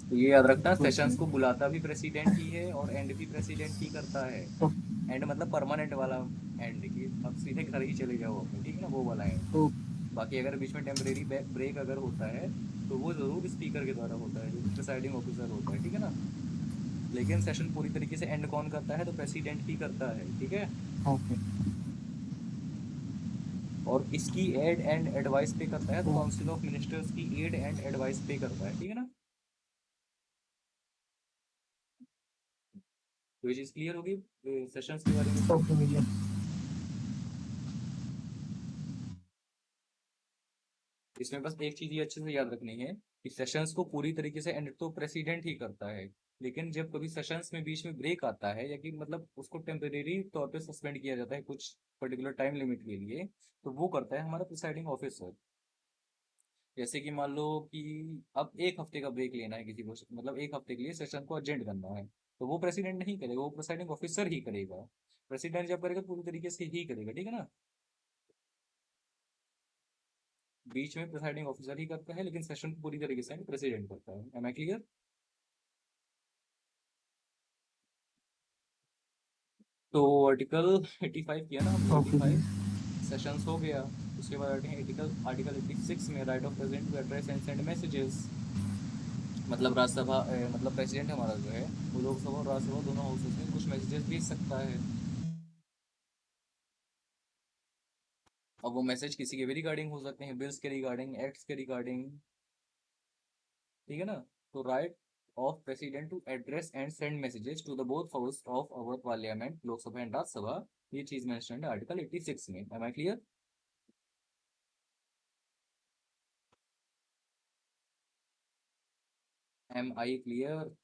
तो ये याद रखना, सेशंस को बुलाता भी प्रेसिडेंट ही है और एंड भी प्रेसिडेंट ही करता है। तो, एंड मतलब परमानेंट वाला एंड, की अब सीधे घर ही चले जाओ अपने, ठीक है ना, वो वाला एंड। तो बाकी अगर बीच में टेम्परेरी ब्रेक अगर होता है तो वो जरूर स्पीकर के द्वारा होता है, जो कि प्रिसाइडिंग ऑफिसर होता है, ठीक है ना। लेकिन सेशन पूरी तरीके से एंड कौन करता है? तो प्रेसिडेंट ही करता है, ठीक है। ओके। और इसकी एड एंड एडवाइस पे करता है, तो काउंसिल ऑफ मिनिस्टर्स की एड एंड एडवाइस पे करता है, ठीक है ना। तो ये चीज क्लियर होगी सेशंस के बारे में सब। ओके भैया। इसमें बस एक चीज ये अच्छे से याद रखनी है कि सेशंस को पूरी तरीके से एंड तो प्रेसिडेंट ही करता है, लेकिन जब कभी सेशंस में बीच में ब्रेक आता है या कि मतलब उसको टेम्परेरी तौर पे सस्पेंड किया जाता है कुछ पर्टिकुलर टाइम लिमिट के लिए, तो वो करता है हमारा प्रिसाइडिंग ऑफिसर। जैसे कि मान लो कि अब एक हफ्ते का ब्रेक लेना है किसी को, मतलब एक हफ्ते के लिए सेशन को अर्जेंट करना है, तो वो प्रेसिडेंट नहीं करेगा, वो प्रेसाइडिंग ऑफिसर ही करेगा। प्रेसिडेंट जब करेगा पूरी तरीके से ही करेगा, ठीक है ना। बीच में प्रिसाइडिंग ऑफिसर ही करता है, लेकिन सेशन को पूरी तरीके से प्रेसिडेंट करता है। Am I clear? तो आर्टिकल 85 किया ना हमने, ओके जी। 85 सेशंस हो गया। उसके बाद आर्टिकल आर्टिकल 86 में right of president to address and send messages, मतलब राज्यसभा मतलब प्रेसिडेंट हमारा जो है वो लोकसभा और राज्यसभा दोनों हाउसेस में कुछ मैसेजेस भेज सकता है। अब वो मैसेज किसी के भी रिगार्डिंग हो सकते हैं, बिल्स के रिगार्डिंग, एक्ट्स के रिगार्डिंग, ठीक है ना। तो right of president to address and send messages to the both house of our parliament, Lok Sabha and Rajya Sabha, ये चीज मेंशन है आर्टिकल 86 में। Am I clear? Am I clear?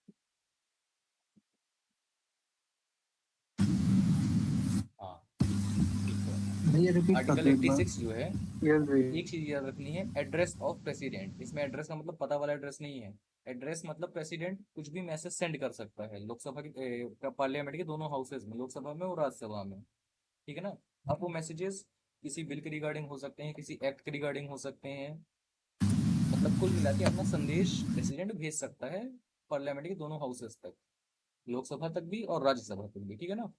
हाँ ठीक है। भैया रिपीट कर आर्टिकल दो एक बार। 86 जो है, यस भैया। एक चीज याद रखनी है, एड्रेस ऑफ प्रेसिडेंट। इसमें एड्रेस का मतलब पता वाला एड्रेस नहीं है। एड्रेस मतलब प्रेसिडेंट कुछ भी मैसेज सेंड कर सकता है लोकसभा के पार्लियामेंट के दोनों हाउसेज में, लोकसभा में और राज्यसभा में, ठीक है ना। अब वो मैसेजेस किसी बिल के रिगार्डिंग हो सकते हैं, किसी एक्ट के रिगार्डिंग हो सकते हैं, मतलब कुल मिला के अपना संदेश प्रेसिडेंट भेज सकता है पार्लियामेंट के दोनों हाउसेज तक, लोकसभा तक भी और राज्यसभा तक भी, ठीक है ना।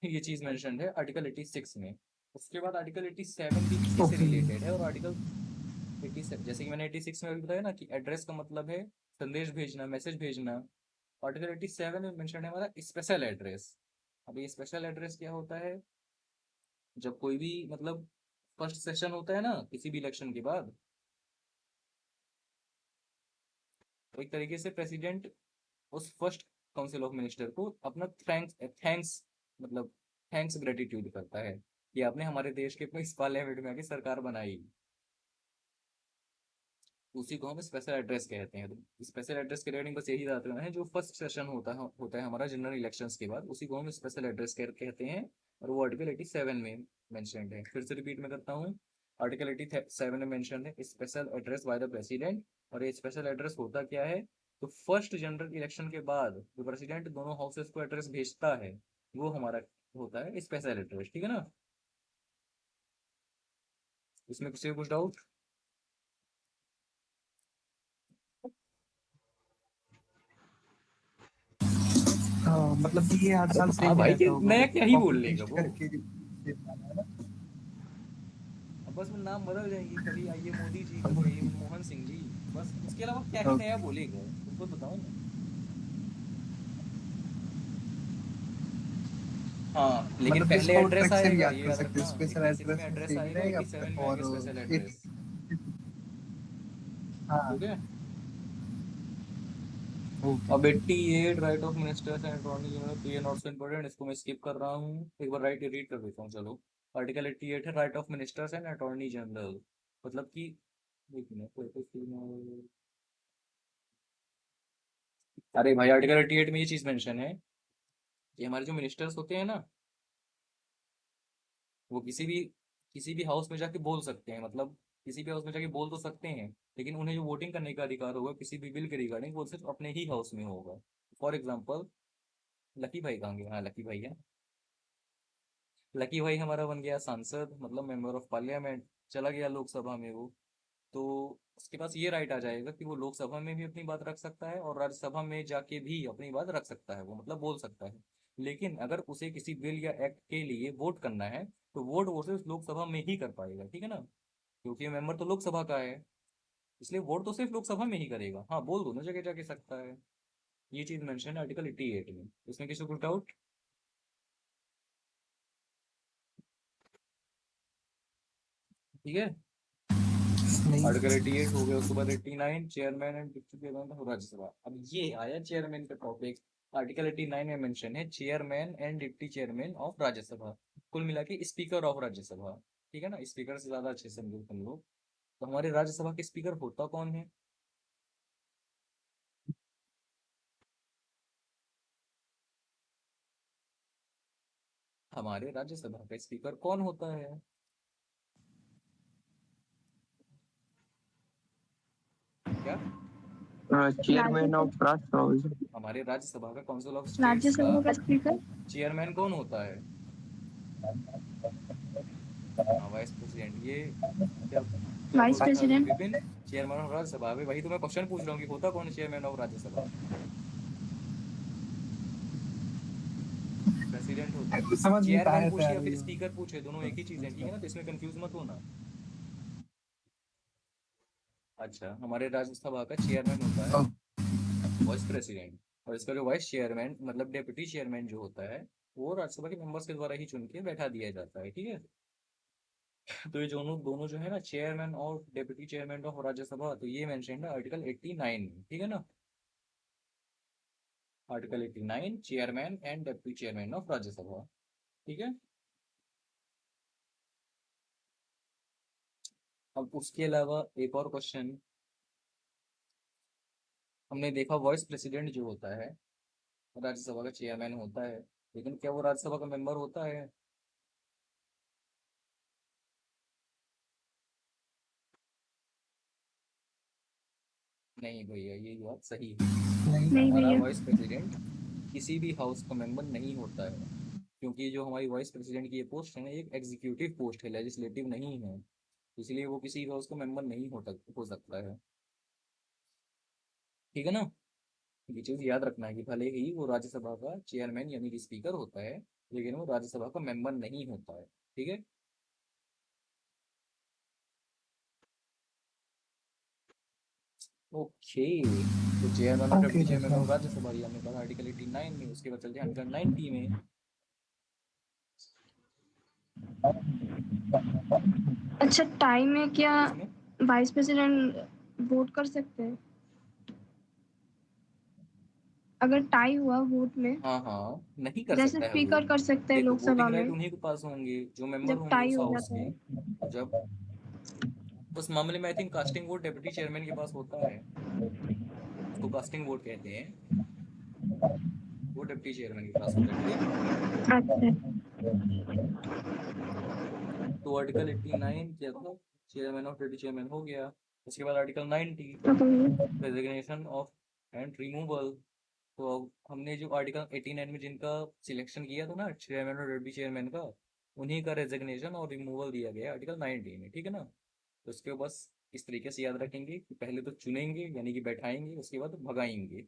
ये चीज मेंशन है आर्टिकल 86 में। उसके बाद आर्टिकल 87 भी इसी से ओके। रिलेटेड है, और आर्टिकल 87 जैसे कि मैंने 86 में अभी बताया ना कि एड्रेस का मतलब है संदेश भेजना, मैसेज भेजना। आर्टिकल 87 में मेंशन है हमारा स्पेशल एड्रेस। अब ये स्पेशल एड्रेस क्या होता है, जब कोई भी मतलब फर्स्ट सेशन होता है ना किसी भी इलेक्शन के बाद, तो एक तरीके से प्रेसिडेंट उस फर्स्ट काउंसिल ऑफ मिनिस्टर को अपना थैंक्स थैंक्स मतलब थैंक्स ग्रेटिट्यूड करता है कि आपने हमारे देश के इस पार्लियामेंट में आके सरकार बनाई। उसी को हम स्पेशल एड्रेस कहते हैं। तो स्पेशल एड्रेस के रिगार्डिंग बस यही बात करना है, जो फर्स्ट सेशन होता है हमारा जनरल इलेक्शंस के बाद, उसी को हम स्पेशल एड्रेस कहते हैं। और वो आर्टिकल 87 में मेंशन्ड है। फिर से रिपीट में करता हूँ, आर्टिकल 87 में मेंशन है special address by the president. और ये स्पेशल एड्रेस होता क्या है, तो फर्स्ट जनरल इलेक्शन के बाद जो प्रेसिडेंट दोनों हाउसेस को एड्रेस भेजता है, वो हमारा होता है स्पेशल एड्रेस, ठीक है ना। इसमें किसी को कुछ डाउट? मतलब कि ये हर साल हाँ सेम ही भाई, रहता ये होगा, नया क्या ही कॉपी बोल लेगा पेस्ट वो। करके देता है ना। अब बस वो नाम बदल जाएंगे, कभी आइए मोदी जी, कभी आइए ओके। मनमोहन सिंह जी, बस उसके अलावा क्या ही नया ओके। बोलेगा, तुम खुद बताओ ना। हाँ लेकिन मतलब पहले इसको एड्रेस ट्रिक से भी आएगा, याद ये कर याद सकते रखना। हैं, स्पेशल 86 में एड्रेस में एड्रेस सेम ही आएगा, रहेगा। 87 में आएगा और स्पेशल इट एड्रेस, हाँ। ठीक है। ओके। अब 88 right of ministers and attorney general, तो ये नॉट सो इम्पोर्टेंट, इसको मैं स्किप कर रहा हूँ। एक बार राइट रीड कर देता हूँ, चलो। आर्टिकल 88 है right of ministers and attorney general, मतलब कि एक मिनट, अरे भाई आर्टिकल 88 में ये चीज मेंशन है कि हमारे जो मिनिस्टर्स होते हैं ना, वो किसी भी हाउस में जाके बोल सकते हैं, मतलब किसी भी हाउस में जाके बोल तो सकते हैं, लेकिन उन्हें जो वोटिंग करने का अधिकार होगा किसी भी बिल के रिगार्डिंग, वो सिर्फ अपने ही हाउस में होगा। फॉर एग्जाम्पल, लकी भाई कहाँ गया? हाँ लकी भाई है। लकी भाई हमारा बन गया सांसद, मतलब मेंबर ऑफ पार्लियामेंट, चला गया लोकसभा में वो, तो उसके पास ये राइट आ जाएगा कि वो लोकसभा में भी अपनी बात रख सकता है और राज्यसभा में जाके भी अपनी बात रख सकता है, वो मतलब बोल सकता है। लेकिन अगर उसे किसी बिल या एक्ट के लिए वोट करना है, तो वोट वो सिर्फ लोकसभा में ही कर पाएगा, ठीक है ना, क्योंकि मेंबर तो लोकसभा का है, इसलिए वोट तो सिर्फ लोकसभा में ही करेगा। हाँ बोल दोनों जगह जाके सकता है। ये चीज मेंशन है आर्टिकल 88 में। इसमें किसी को डाउट? ठीक है। नहीं। आर्टिकल 88 हो गया। उसके बाद 89 chairman and deputy chairman of Rajya Sabha. अब ये आया चेयरमैन का टॉपिक। आर्टिकल 89 में मेंशन है chairman and deputy chairman of Rajya Sabha, कुल मिला के स्पीकर ऑफ राज्यसभा। ठीक है ना, स्पीकर से ज़्यादा अच्छे से समझो तुम लोग। तो हमारे राज्यसभा के स्पीकर होता कौन है? हमारे राज्यसभा का स्पीकर कौन होता है? क्या? Chairman of राष्ट्रसभा। हमारे राज्यसभा का काउंसिल ऑफ स्टेट्स का राज्यसभा का स्पीकर चेयरमैन कौन होता है? हाँ, वाइस प्रेसिडेंट। ये क्या क्या वाइस बोल रहा था अभी president. Vipin? Chairman of Rajya Sabha. अभी वही तो मैं क्वेश्चन पूछ रहा हूँ कि होता कौन है चेयरमैन ऑफ राज्यसभा? प्रेसिडेंट होता है। समझ नहीं चेयरमैन पाया पूछे था या फिर अभी। स्पीकर पूछे, दोनों एक ही चीज है, ठीक है ना, तो इसमें कंफ्यूज मत होना। अच्छा, हमारे राज्यसभा का चेयरमैन होता है वाइस प्रेसिडेंट, और इसका जो वाइस चेयरमैन मतलब डेप्यूटी चेयरमैन जो होता है, वो राज्यसभा के मेंबर्स के द्वारा ही चुन के बैठा दिया जाता है, ठीक है। तो ये दोनों दोनों जो है ना, चेयरमैन और डेप्यूटी चेयरमैन ऑफ राज्यसभा, तो ये मेंशन है आर्टिकल 89 में, ठीक है ना। Article 89, chairman and deputy chairman of Rajya Sabha, ठीक है। अब उसके अलावा एक और क्वेश्चन हमने देखा, वॉइस प्रेसिडेंट जो होता है राज्यसभा का चेयरमैन होता है, लेकिन क्या वो राज्यसभा का मेंबर होता है? नहीं भैया, ये बात सही है। नहीं हमारा भैया। वॉइस प्रेसिडेंट किसी भी हाउस का मेंबर नहीं होता है, क्योंकि जो हमारी वाइस प्रेसिडेंट की ये पोस्ट है ना, एक एग्जीक्यूटिव पोस्ट है, लेजिस्लेटिव नहीं है, इसलिए वो किसी हाउस का मेंबर नहीं हो सकता है, ठीक है ना। ये चीज याद रखना है कि भले ही वो राज्यसभा का चेयरमैन यानी कि स्पीकर होता है, लेकिन वो राज्यसभा का मेंबर नहीं होता है, ठीक है। ओके, तो चेयरमैन और okay deputy chairman of sir. Rajya Sabha ये हमने पढ़ा आर्टिकल 89 में। उसके बाद चलते हैं आर्टिकल 90 में। अच्छा, टाई में क्या इसमें वाइस प्रेसिडेंट वोट कर सकते हैं? अगर टाई हुआ वोट में, हाँ हाँ, नहीं कर जैसे सकता है वो। स्पीकर कर सकते हैं देखो, लोकसभा वोटिंग राइट में उन्हीं के पास होंगे जो मेंबर जब होंगे टाई उस हो हाउस जाता के। है। जब उस मामले में I think casting vote deputy chairman के पास होता है, उसको कास्टिंग वोट कहते हैं, वो डिप्टी चेयरमैन के पास होता है, ठीक है। अच्छा। तो आर्टिकल 89 क्या था, चेयरमैन और डिप्टी चेयरमैन हो गया। उसके बाद article 90, okay. Resignation of and removal. तो अब हमने जो आर्टिकल 89 में जिनका सिलेक्शन किया था ना, चेयरमैन और डिप्टी चेयरमैन का, उन्हीं का रेजिग्नेशन और रिमूवल दिया गया आर्टिकल 90 में, ठीक है ना। तो इसको बस इस तरीके से याद रखेंगे कि पहले तो चुनेंगे यानी कि बैठाएंगे, उसके बाद भगाएंगे।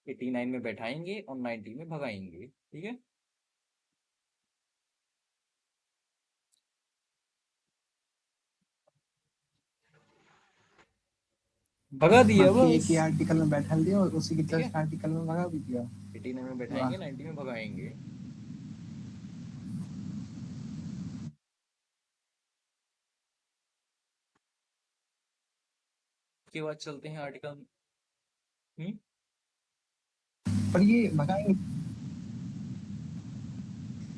89 में बैठाएंगे और 90 में भगाएंगे, ठीक है। भगा दिया बाकी एक बस, ही आर्टिकल में बैठा दिया और उसी के ठीक है। जस्ट आर्टिकल में भगा भी दिया। 89 में वाह। बैठाएंगे, 90 में भगाएंगे। उसके बाद चलते हैं आर्टिकल पर ये भगाएंगे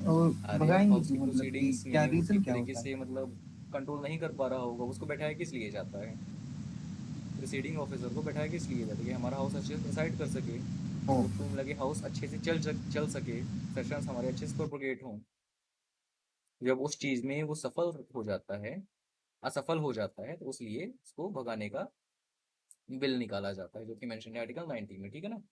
और अरे अब भगाएंगे हाउस की क्यों, मतलब कि प्रोसीडिंग्स क्या में वो रीजन ठीक क्या तरीके होता है? से मतलब कंट्रोल नहीं कर पा रहा होगा, उसको बैठाया किस लिए जाता है? प्रिसीडिंग ऑफिसर को बैठाया किस लिए जाता है कि हमारा हाउस अच्छे से प्रिसाइड कर सके, ओ, जब तुम लगे हाउस अच्छे से चल सके, सेशंस हमारे अच्छे से प्रोपोगेट हों। जब उस चीज में वो सफल हो जाता है, असफल हो जाता है, तो उसलिए उसको भगाने का बिल निकाला जाता है, जो कि मेंशन है आर्टिकल 90 में, ठीक है ना।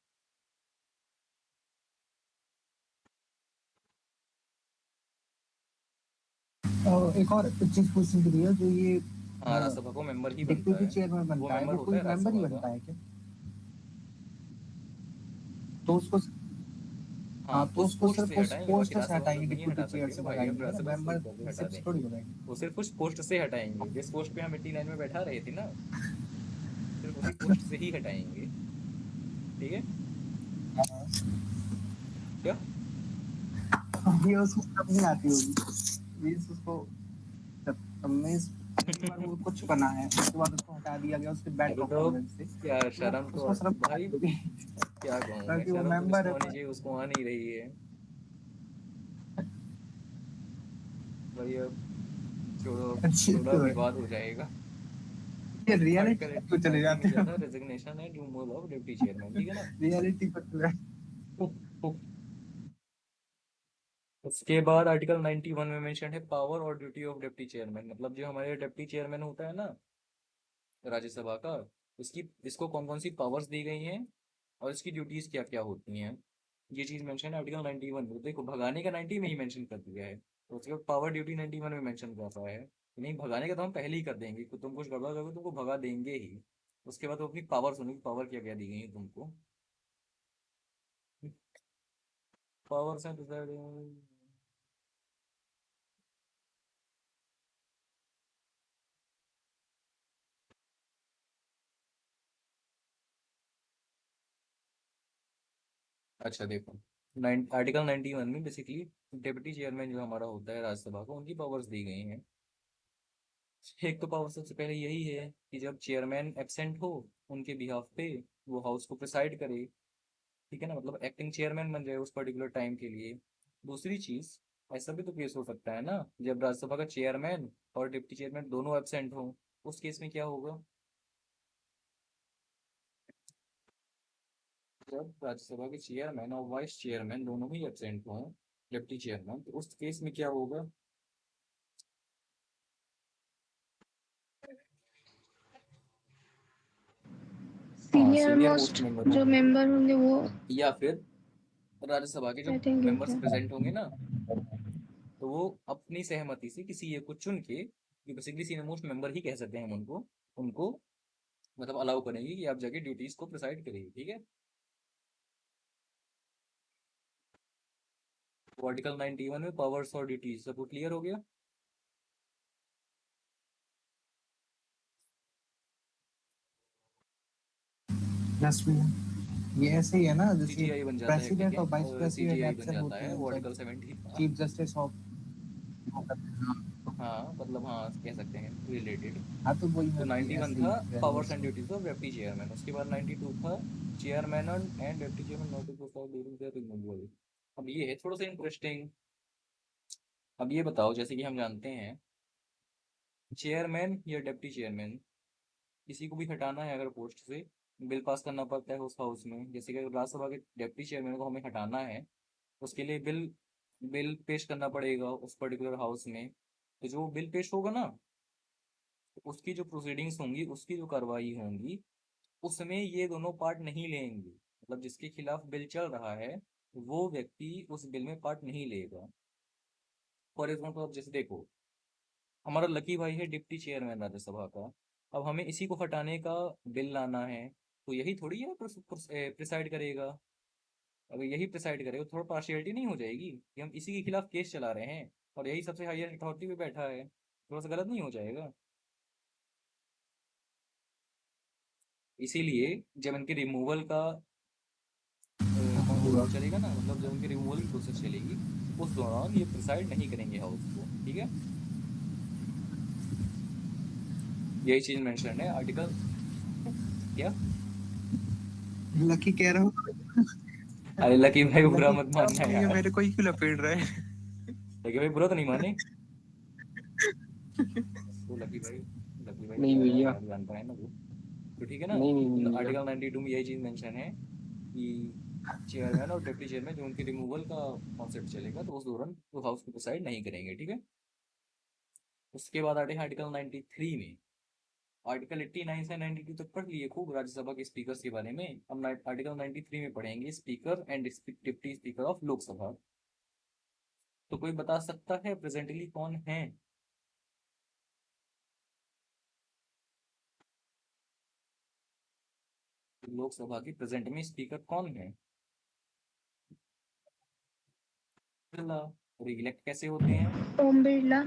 और एक और चीज पूछने के लिए, जो ये हाँ, राज्यसभा को मेंबर ही बनता डिप्यूटी है, चेयरमैन वो बनता है, मेंबर वो होता कोई है मेंबर ही राज्यसभा का। बनता है क्या? तो उसको, हाँ, हाँ, तो उस उसको पोस्ट सिर्फ से उस हटाएंगे, बाकी पोस्ट से राज्यसभा हटाएंगे, तो नहीं डिप्यूटी हटा चेयर सकते ना से भाई, अब भगाएंगे ना, राज्यसभा मेंबर स्पीकर भी हटा सिर्फ थोड़ी देंगे। भगाएंगे। वो सिर्फ उस पोस्ट से हटाएंगे जिस पोस्ट पे हम 89 में बैठा रहे थे ना, सिर्फ उसी पोस्ट से ही हटाएंगे, ठीक है। क्या? ये उसको सब नहीं आती होगी, मीन्स उसको मीन्स एक बार वो कुछ बना है, उसके बाद उसको हटा दिया गया उसके बैड अरे तो परफॉर्मेंस से, क्या तो शर्म तो उसको सिर्फ भाई, आती होगी। क्या कहूँ मैं, बाकी वो शर्म तो मेंबर किसको है आनी तो। चाहिए, उसको आ नहीं रही है भाई। अब छोड़ो अच्छी थोड़ा तो है। विवाद हो जाएगा। ये आर्टिकल रियलिटी को चले 90 जाते में क्या हो। था, resignation and removal of deputy chairman, ठीक है ना। रियलिटी पर चले उफ, उफ। उसके बाद आर्टिकल 91 में मेंशन है पावर और ड्यूटी ऑफ डिप्टी चेयरमैन, मतलब जो हमारे डिप्टी चेयरमैन होता है ना राज्यसभा का, इसकी इसको कौन कौन सी पावर्स दी गई हैं और इसकी ड्यूटीज क्या क्या होती हैं, ये चीज मेंशन है आर्टिकल 91 में। देखो भगाने का 90 में ही मेंशन कर दिया है, तो उसके बाद पावर ड्यूटी 91 में मेंशन कर रहा है। नहीं भगाने का तो हम पहले ही कर देंगे कि तुम कुछ गड़बड़ करोगे तुमको भगा देंगे ही। उसके बाद वो अपनी पावर सुनो, पावर क्या क्या दी गई है तुमको। पावर से अच्छा देखो, आर्टिकल 91 में बेसिकली डिप्टी चेयरमैन जो हमारा होता है राज्यसभा का, उनकी पावर्स दी गई हैं। एक तो पावर सबसे पहले यही है कि जब चेयरमैन एब्सेंट हो उनके बिहाफ पे वो हाउस को प्रिसाइड करे, ठीक है ना, मतलब एक्टिंग चेयरमैन बन जाए उस पर्टिकुलर टाइम के लिए। दूसरी चीज, ऐसा भी तो केस हो सकता है ना जब राज्यसभा का चेयरमैन और डिप्टी चेयरमैन दोनों एब्सेंट हो, उस केस में क्या होगा। जब राज्यसभा के चेयरमैन और वाइस चेयरमैन दोनों ही एब्सेंट हों, डिप्टी चेयरमैन, तो उस केस में क्या होगा। हाँ senior senior most most member जो होंगे, मेंबर होंगे वो या फिर राज्यसभा के जो बैठेंगे मेंबर्स क्या? प्रेजेंट होंगे ना, तो वो अपनी सहमति से किसी एक को चुन के, कि बेसिकली सीनियर मोस्ट मेंबर ही कह सकते हैं हम उनको, उनको मतलब अलाउ करेंगे कि आप जाके ड्यूटीज को प्रिसाइड करिए, ठीक है। तो आर्टिकल 91 में पावर्स और ड्यूटीज सब क्लियर हो गया। दस मिनट। ये ऐसे ही है ना जैसे सीजीआई बन जाता है, ठीक प्रेसिडेंट है, और वाइस और प्रेसिडेंट सीजीआई बन एब्सेंट जाता होते है हैं वो जब आर्टिकल 70। Chief justice of. हाँ मतलब हाँ कह सकते हैं रिलेटेड। हाँ तो वही तो मैं भी 91 ऐसे ही था powers and graduation। Duties of deputy chairman, उसके बाद 92 था chairman and deputy chairman not during their removal. अब ये है थोड़ा सा इंटरेस्टिंग। अब ये बताओ, जैसे कि हम जानते हैं चेयरमैन या डिप्टी चेयरमैन किसी को भी हटाना है अगर पोस्ट से, बिल पास करना पड़ता है उस हाउस में। जैसे कि अगर राज्यसभा के डिप्टी चेयरमैन को हमें हटाना है, उसके लिए बिल बिल पेश करना पड़ेगा उस पर्टिकुलर हाउस में। तो जो बिल पेश होगा ना, तो उसकी जो प्रोसीडिंग्स होंगी, उसकी जो कार्रवाई होंगी, उसमें ये दोनों पार्ट नहीं लेंगे। मतलब जिसके खिलाफ बिल चल रहा है वो व्यक्ति उस बिल में पार्ट नहीं लेगा। फॉर एग्जाम्पल अब जैसे देखो, हमारा लकी भाई है डिप्टी चेयरमैन राज्यसभा का, अब हमें इसी को हटाने का बिल लाना है, तो यही थोड़ी है प्रिसाइड करेगा। अगर यही प्रिसाइड करेगा तो थोड़ा पार्शियलिटी नहीं हो जाएगी कि हम इसी के खिलाफ केस चला रहे हैं और यही सबसे हाईएस्ट अथॉरिटी पे बैठा है, थोड़ा सा गलत नहीं हो जाएगा। इसीलिए जब इनके रिमूवल का वो चलेगा ना, मतलब जब उनकी रिमूवल की प्रोसेस चलेगी, उस दौरान ये प्रिसाइड नहीं करेंगे हाउस को, ठीक है। यही चीज मेंशन है आर्टिकल क्या। लकी कह रहा हूँ। अरे लकी भाई बुरा लकी मत क्या मानना ये यार। मेरे को ही क्यों लपेट रहा है? लकी भाई बुरा तो नहीं माने। तो लकी भाई नहीं कह रहा है भैया, यार, जानता है ना वो। तो ठीक है ना, नहीं नहीं नहीं भैया। आर्टिकल 92 में यही चीज मेंशन है कि चेयरमैन और डिप्टी चेयरमैन जो उनके रिमूवल का कॉन्सेप्ट चलेगा, तो उस दौरान वो हाउस को डिसाइड नहीं करेंगे, ठीक है। उसके बाद आते हैं आर्टिकल 93 में। आर्टिकल 89 से 92 तक पढ़ लिए खूब राज्यसभा के स्पीकर के बारे में। अब आर्टिकल 93 में पढ़ेंगे speaker and deputy speaker of Lok Sabha. तो कोई बता सकता है प्रेजेंटली कौन है लोकसभा की प्रेजेंट में स्पीकर कौन है। बिरला। और इलेक्ट कैसे होते हैं। ओम बिरला।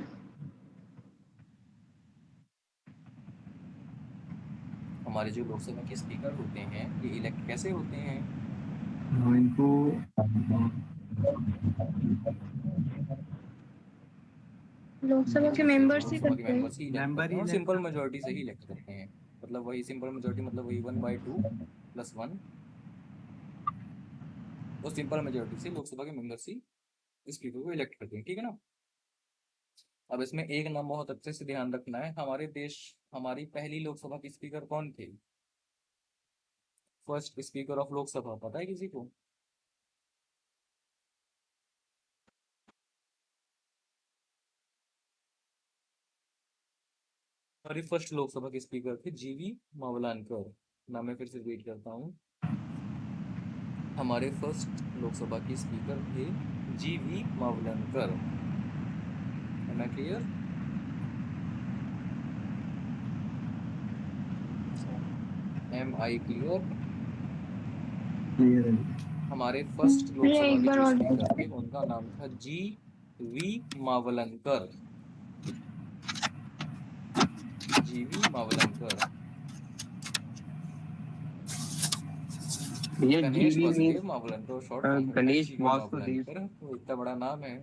हमारे जो लोकसभा के स्पीकर होते हैं ये इलेक्ट कैसे होते हैं। इनको लोकसभा के मेंबर्स ही लोकसभा के करते हैं। मेंबर्स ही इलेक्ट मेंबर करते ही हैं और इलेक्ट सिंपल करते मेजोरिटी से ही इलेक्ट करते हैं। मतलब वही सिंपल मेजोरिटी, मतलब वही 1/2 + 1, और सिंपल मेजोरिटी से लोकसभा के मेंबर्स ही स्पीकर को इलेक्ट करते हैं, ठीक है ना। अब इसमें एक नाम बहुत अच्छे से ध्यान रखना है, हमारी पहली लोकसभा की स्पीकर कौन थे? फर्स्ट स्पीकर ऑफ लोकसभा पता है किसी को? हमारी फर्स्ट लोकसभा के स्पीकर थे जीवी मावलानकर। नाम मैं फिर से रिपीट करता हूँ, हमारे फर्स्ट लोकसभा के स्पीकर थे G V Mavalankar. Am I clear? Am I clear? Clear है। हमारे फर्स्ट ये लोकसभा एक के बार जो और स्पीकर थे उनका नाम था जी वी मावलनकर। जीवी मावलनकर। ये गणेश जीवी वासुदेव मीन्स मावलनकर शॉर्ट फॉर्म होता है गणेश जीवी वासुदेव। मावलनकर, तो इतना बड़ा नाम है।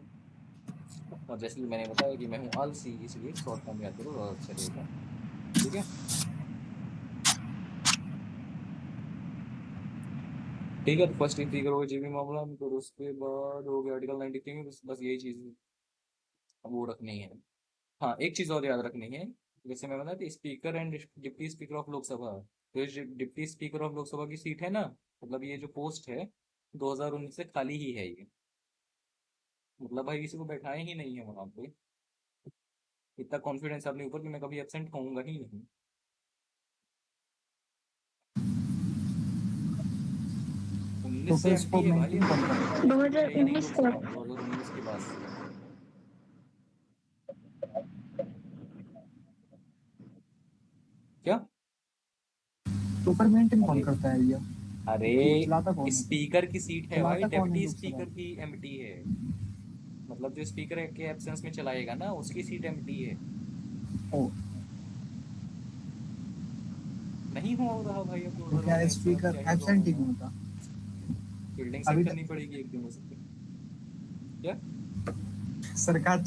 और जैसे कि मैंने बताया कि मैं हूँ आलसी, इसलिए शॉर्ट फॉर्म याद करो ज्यादा अच्छा रहेगा। ठीक है? ठीक है, तो फर्स्ट स्पीकर हो गया जीवी मावलनकर, उसके बाद हो गया आर्टिकल 93 में, बस यही चीज वो रखनी है। हाँ, एक चीज और याद रखनी है, जैसे मैं बता speaker and deputy speaker of Lok Sabha, तो ये डिप्टी स्पीकर ऑफ लोकसभा की सीट है ना, मतलब ये जो पोस्ट है 2019 से खाली ही है ये, मतलब भाई किसी को बैठाए ही नहीं है वहां पे। इतना कॉन्फिडेंस अपने ऊपर कि मैं कभी एबसेंट होऊंगा ही नहीं। 19 तो से फिर इसको एम्प्टी है भाई, मेंटेन अभी कौन तक करता है? डिप्टी स्पीकर है ही नहीं 2019 का। लोकसभा में 2019 के बाद से। क्या? तो फिर मेंटेन कौन अरे करता है भैया? चलाता अरे, कौन है? स्पीकर की सीट है भाई, चलाता कौन है डिप्टी लोकसभा? स्पीकर की एम्प्टी है। मतलब जो स्पीकर के एब्सेंस में चलाएगा ना, उसकी सीट एम्प्टी है। ओ, नहीं हो रहा भाई अब तो क्या 2019 से, अब स्पीकर क्या ही एब्सेंट कहूँ ही मैं। क्यों होता? फील्डिंग सेट अभी करनी पड़ेगी एक दिन उसकी। क्या? सरकार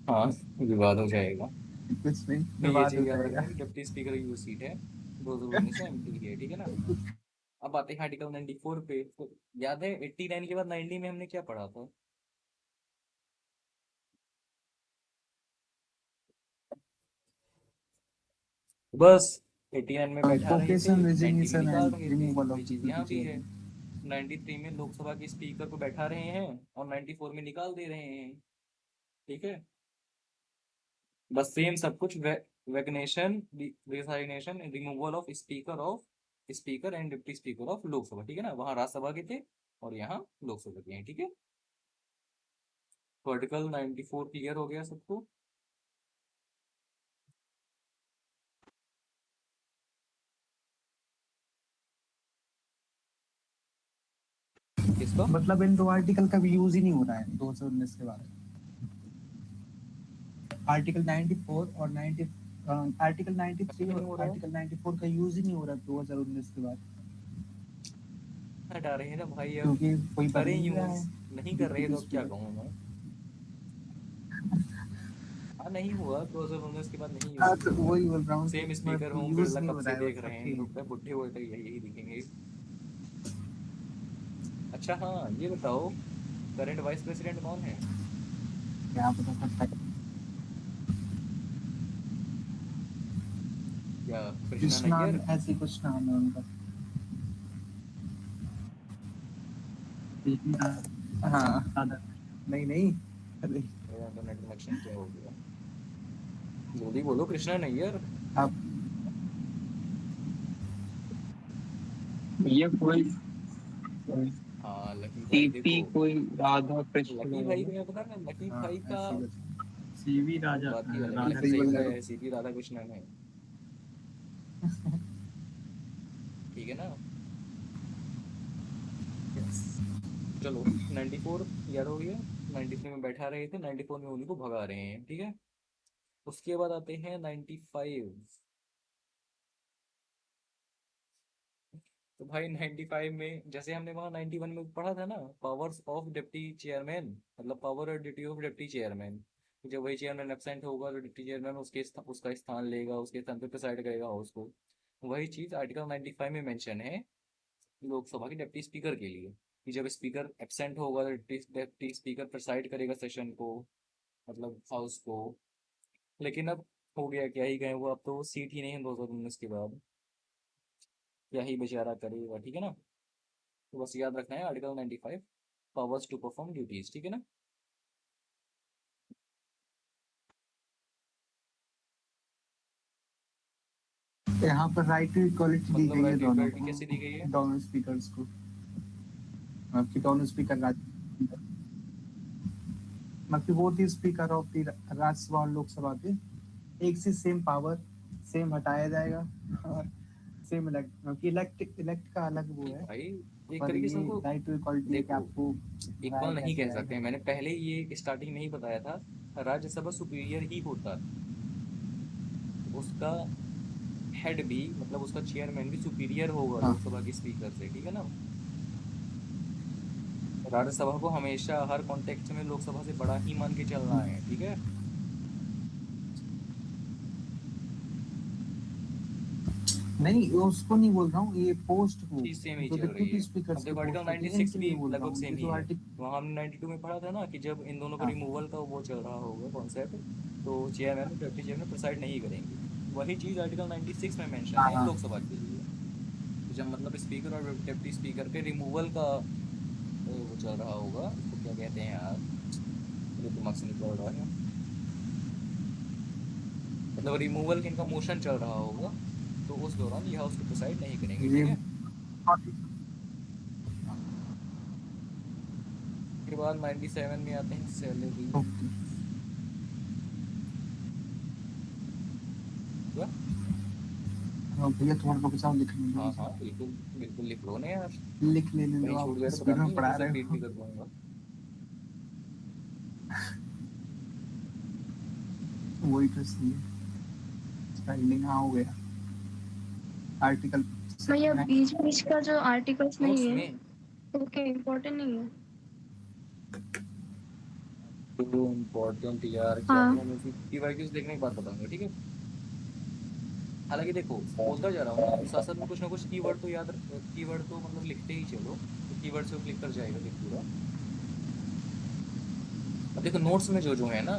हाँ, विवाद हो जाएगा। कुछ नहीं, नहीं, ये बर्बाद हो चीज याद जाएगा। रखना कि डिप्टी स्पीकर की जो सीट है 2019 से एमपी की है, ठीक है ना? अब आते हैं आर्टिकल 94 पे, तो याद है 89 के बाद 90 में हमने क्या पढ़ा था? बस 89 में बैठा रहे थे, एडवोकेशन 90 में रेजिग्नेशन निकाल एंड रहे थे, रिमूवल ऑफ वही चीज डिप्टी यहाँ भी है। चेयरमैन। 93 में लोकसभा के स्पीकर को बैठा रहे हैं और 94 में निकाल दे रहे हैं। ठीक है, बस सेम सब कुछ, वैगनेशन, रिसाइनेशन, removal of speaker and deputy speaker of Lok Sabha, ठीक है ना? वहां राज्यसभा के थे और यहाँ लोकसभा के हैं, ठीक है? तो आर्टिकल 94 क्लियर हो गया सबको? किसका? मतलब इन दो आर्टिकल का भी यूज ही नहीं हो रहा है 2019 के बाद। आर्टिकल 94 और 90, आर्टिकल 93 नहीं और हो रहा है, आर्टिकल 94 का यूज ही नहीं हो रहा 2019 के बाद, हटा रहे हैं ना भाई अब। क्योंकि कोई बन करें नहीं रहा यूज, है नहीं कर रहे डिप्टी तो अब क्या स्पीकर। कहूँ मैं। हाँ, नहीं हुआ 2019 के बाद, नहीं यूज हाँ, तो किया है। वही बोल रहा हूँ कि सेम स्पीकर मतलब होम यूज बिरला नहीं कब हो रहा से है, देख मतलब रहे हैं इन कि लोग, बुढ़े हुए तक यही दिखेंगे। अच्छा हाँ, ये बताओ करंट वाइस प्रेसिडेंट कौन है? क्या पता सकता है। क्या कृष्णा कृष्णान नैयर? ऐसी कुछ नाम है उनका। हाँ, नहीं नहीं, अरे मेरा इंटरनेट कनेक्शन क्या हो गया? जल्दी बोलो, कृष्णा नैयर। आप ये कोई हाँ, लकी भाई सीपी देखो, कोई राधा कृष्ण लकी भाई है। को मैं पता ना, लकी हाँ भाई का ऐसी कुछ सीवी राजा बात ही अलग है, राधा लेकिन सही सही बोल तो रहे है, हो। सीपी राधा कृष्णन है। ठीक है ना? Yes. चलो, 94 याद हो गया। 93 में बैठा रहे थे, 94 में उन्हीं को भगा रहे हैं, ठीक है? उसके बाद आते हैं 95। तो भाई 95 में जैसे हमने वहाँ 91 में पढ़ा था ना, पावर्स ऑफ डिप्टी चेयरमैन, मतलब पावर और ड्यूटी ऑफ डिप्टी चेयरमैन। जब वही चेयरमैन एब्सेंट होगा तो डिप्टी चेयरमैन उसका स्थान लेगा, उसके स्थान पर प्रिसाइड करेगा हाउस को। वही चीज आर्टिकल 95 में मेंशन है लोकसभा के डिप्टी स्पीकर के लिए, कि जब स्पीकर एब्सेंट होगा तो डिप्टी स्पीकर प्रिसाइड करेगा सेशन को। मतलब हाउस को। लेकिन अब हो गया क्या ही गए, वो अब तो वो सीट ही नहीं है 2019 के बाद, क्या ही बेचारा करेगा, ठीक है ना। तो बस याद रखना है article 95 powers to perform duties, ठीक है ना। यहाँ पर राइट टू इक्वालिटी दी मतलब गई है राइट दोनों इक्वालिटी कैसे दी गई है? को, दोनों स्पीकर्स को। आपकी दोनों स्पीकर मतलब both the speaker of the Rajya Sabha और लोकसभा के एक से सेम पावर, सेम हटाया जाएगा और सेम इलेक्ट, मतलब इलेक्ट का अलग वो है, भाई एक पर तरीके से ये उनको राइट टू इक्वालिटी है कि देखो, आपको इक्वल राय नहीं कैसे कह सकते, जाएगा। मैंने पहले ये स्टार्टिंग में ही बताया था, राज्यसभा सुपीरियर ही होता है, उसका हेड भी मतलब उसका चेयरमैन भी सुपीरियर होगा हाँ लोकसभा के स्पीकर से, ठीक है ना। राज्यसभा को हमेशा हर कॉन्टेक्स्ट में लोकसभा से बड़ा ही मान के चलना है, ठीक है। नहीं, उसको नहीं बोल रहा हूँ, ये पोस्ट को, चीज सेम ही जो चल रही डिप्टी है। स्पीकर अब की देखो आर्टिकल पोस्ट होती है, 96 इनके भी लिए बोल रहा लगभग हूँ, सेम ही जो है। आर्टिकल। वहाँ हमने 92 में पढ़ा था ना कि जब इन दोनों का हाँ रिमूवल का वो चल रहा होगा कॉन्सेप्ट, तो चेयरमैन और डिप्टी चेयरमैन प्रिसाइड नहीं करेंगे। वही चीज आर्टिकल 96 में मेंशन हाँ है हाँ लोकसभा के लिए। तो जब मतलब स्पीकर और डिप्टी स्पीकर के रिमूवल का वो चल रहा होगा, उसको क्या कहते हैं यार, मेरे दिमाग से निकल रहा है, मतलब रिमूवल का इनका मोशन चल रहा होगा, तो उस दौरान ये हाउस को प्रिसाइड नहीं करेंगे, ये ठीक है। उसके बाद 97 में आते हैं सैलरी। क्या? हाँ, भैया तुम्हारे को बचाओ, लिखने दो हाँ हाँ मुझे। बिल्कुल बिल्कुल, लिख लो ना यार, लिख लेने दो, कहीं छूट आप गया तो स्पीड बताना, में नहीं मैं पढ़ा फिर से रहे रीड हो। भी कर दूंगा। वही तो सही है, स्पेलिंग हाँ हो गया। आर्टिकल भैया बीच बीच का जो आर्टिकल्स नोट्स नहीं है, में ओके, इम्पोर्टेंट नहीं है। तो इम्पोर्टेंट यार क्या हाँ करूँ, मैं पीवाईक्यूज देखने के बाद बताऊंगा, ठीक है। हालांकि देखो बोलता जा रहा हूँ ना, साथ साथ में कुछ ना कुछ कीवर्ड तो याद, कीवर्ड तो मतलब लिखते ही चलो, तो कीवर्ड से क्लिक कर जाएगा फिर पूरा। अब देखो नोट्स में जो जो है ना,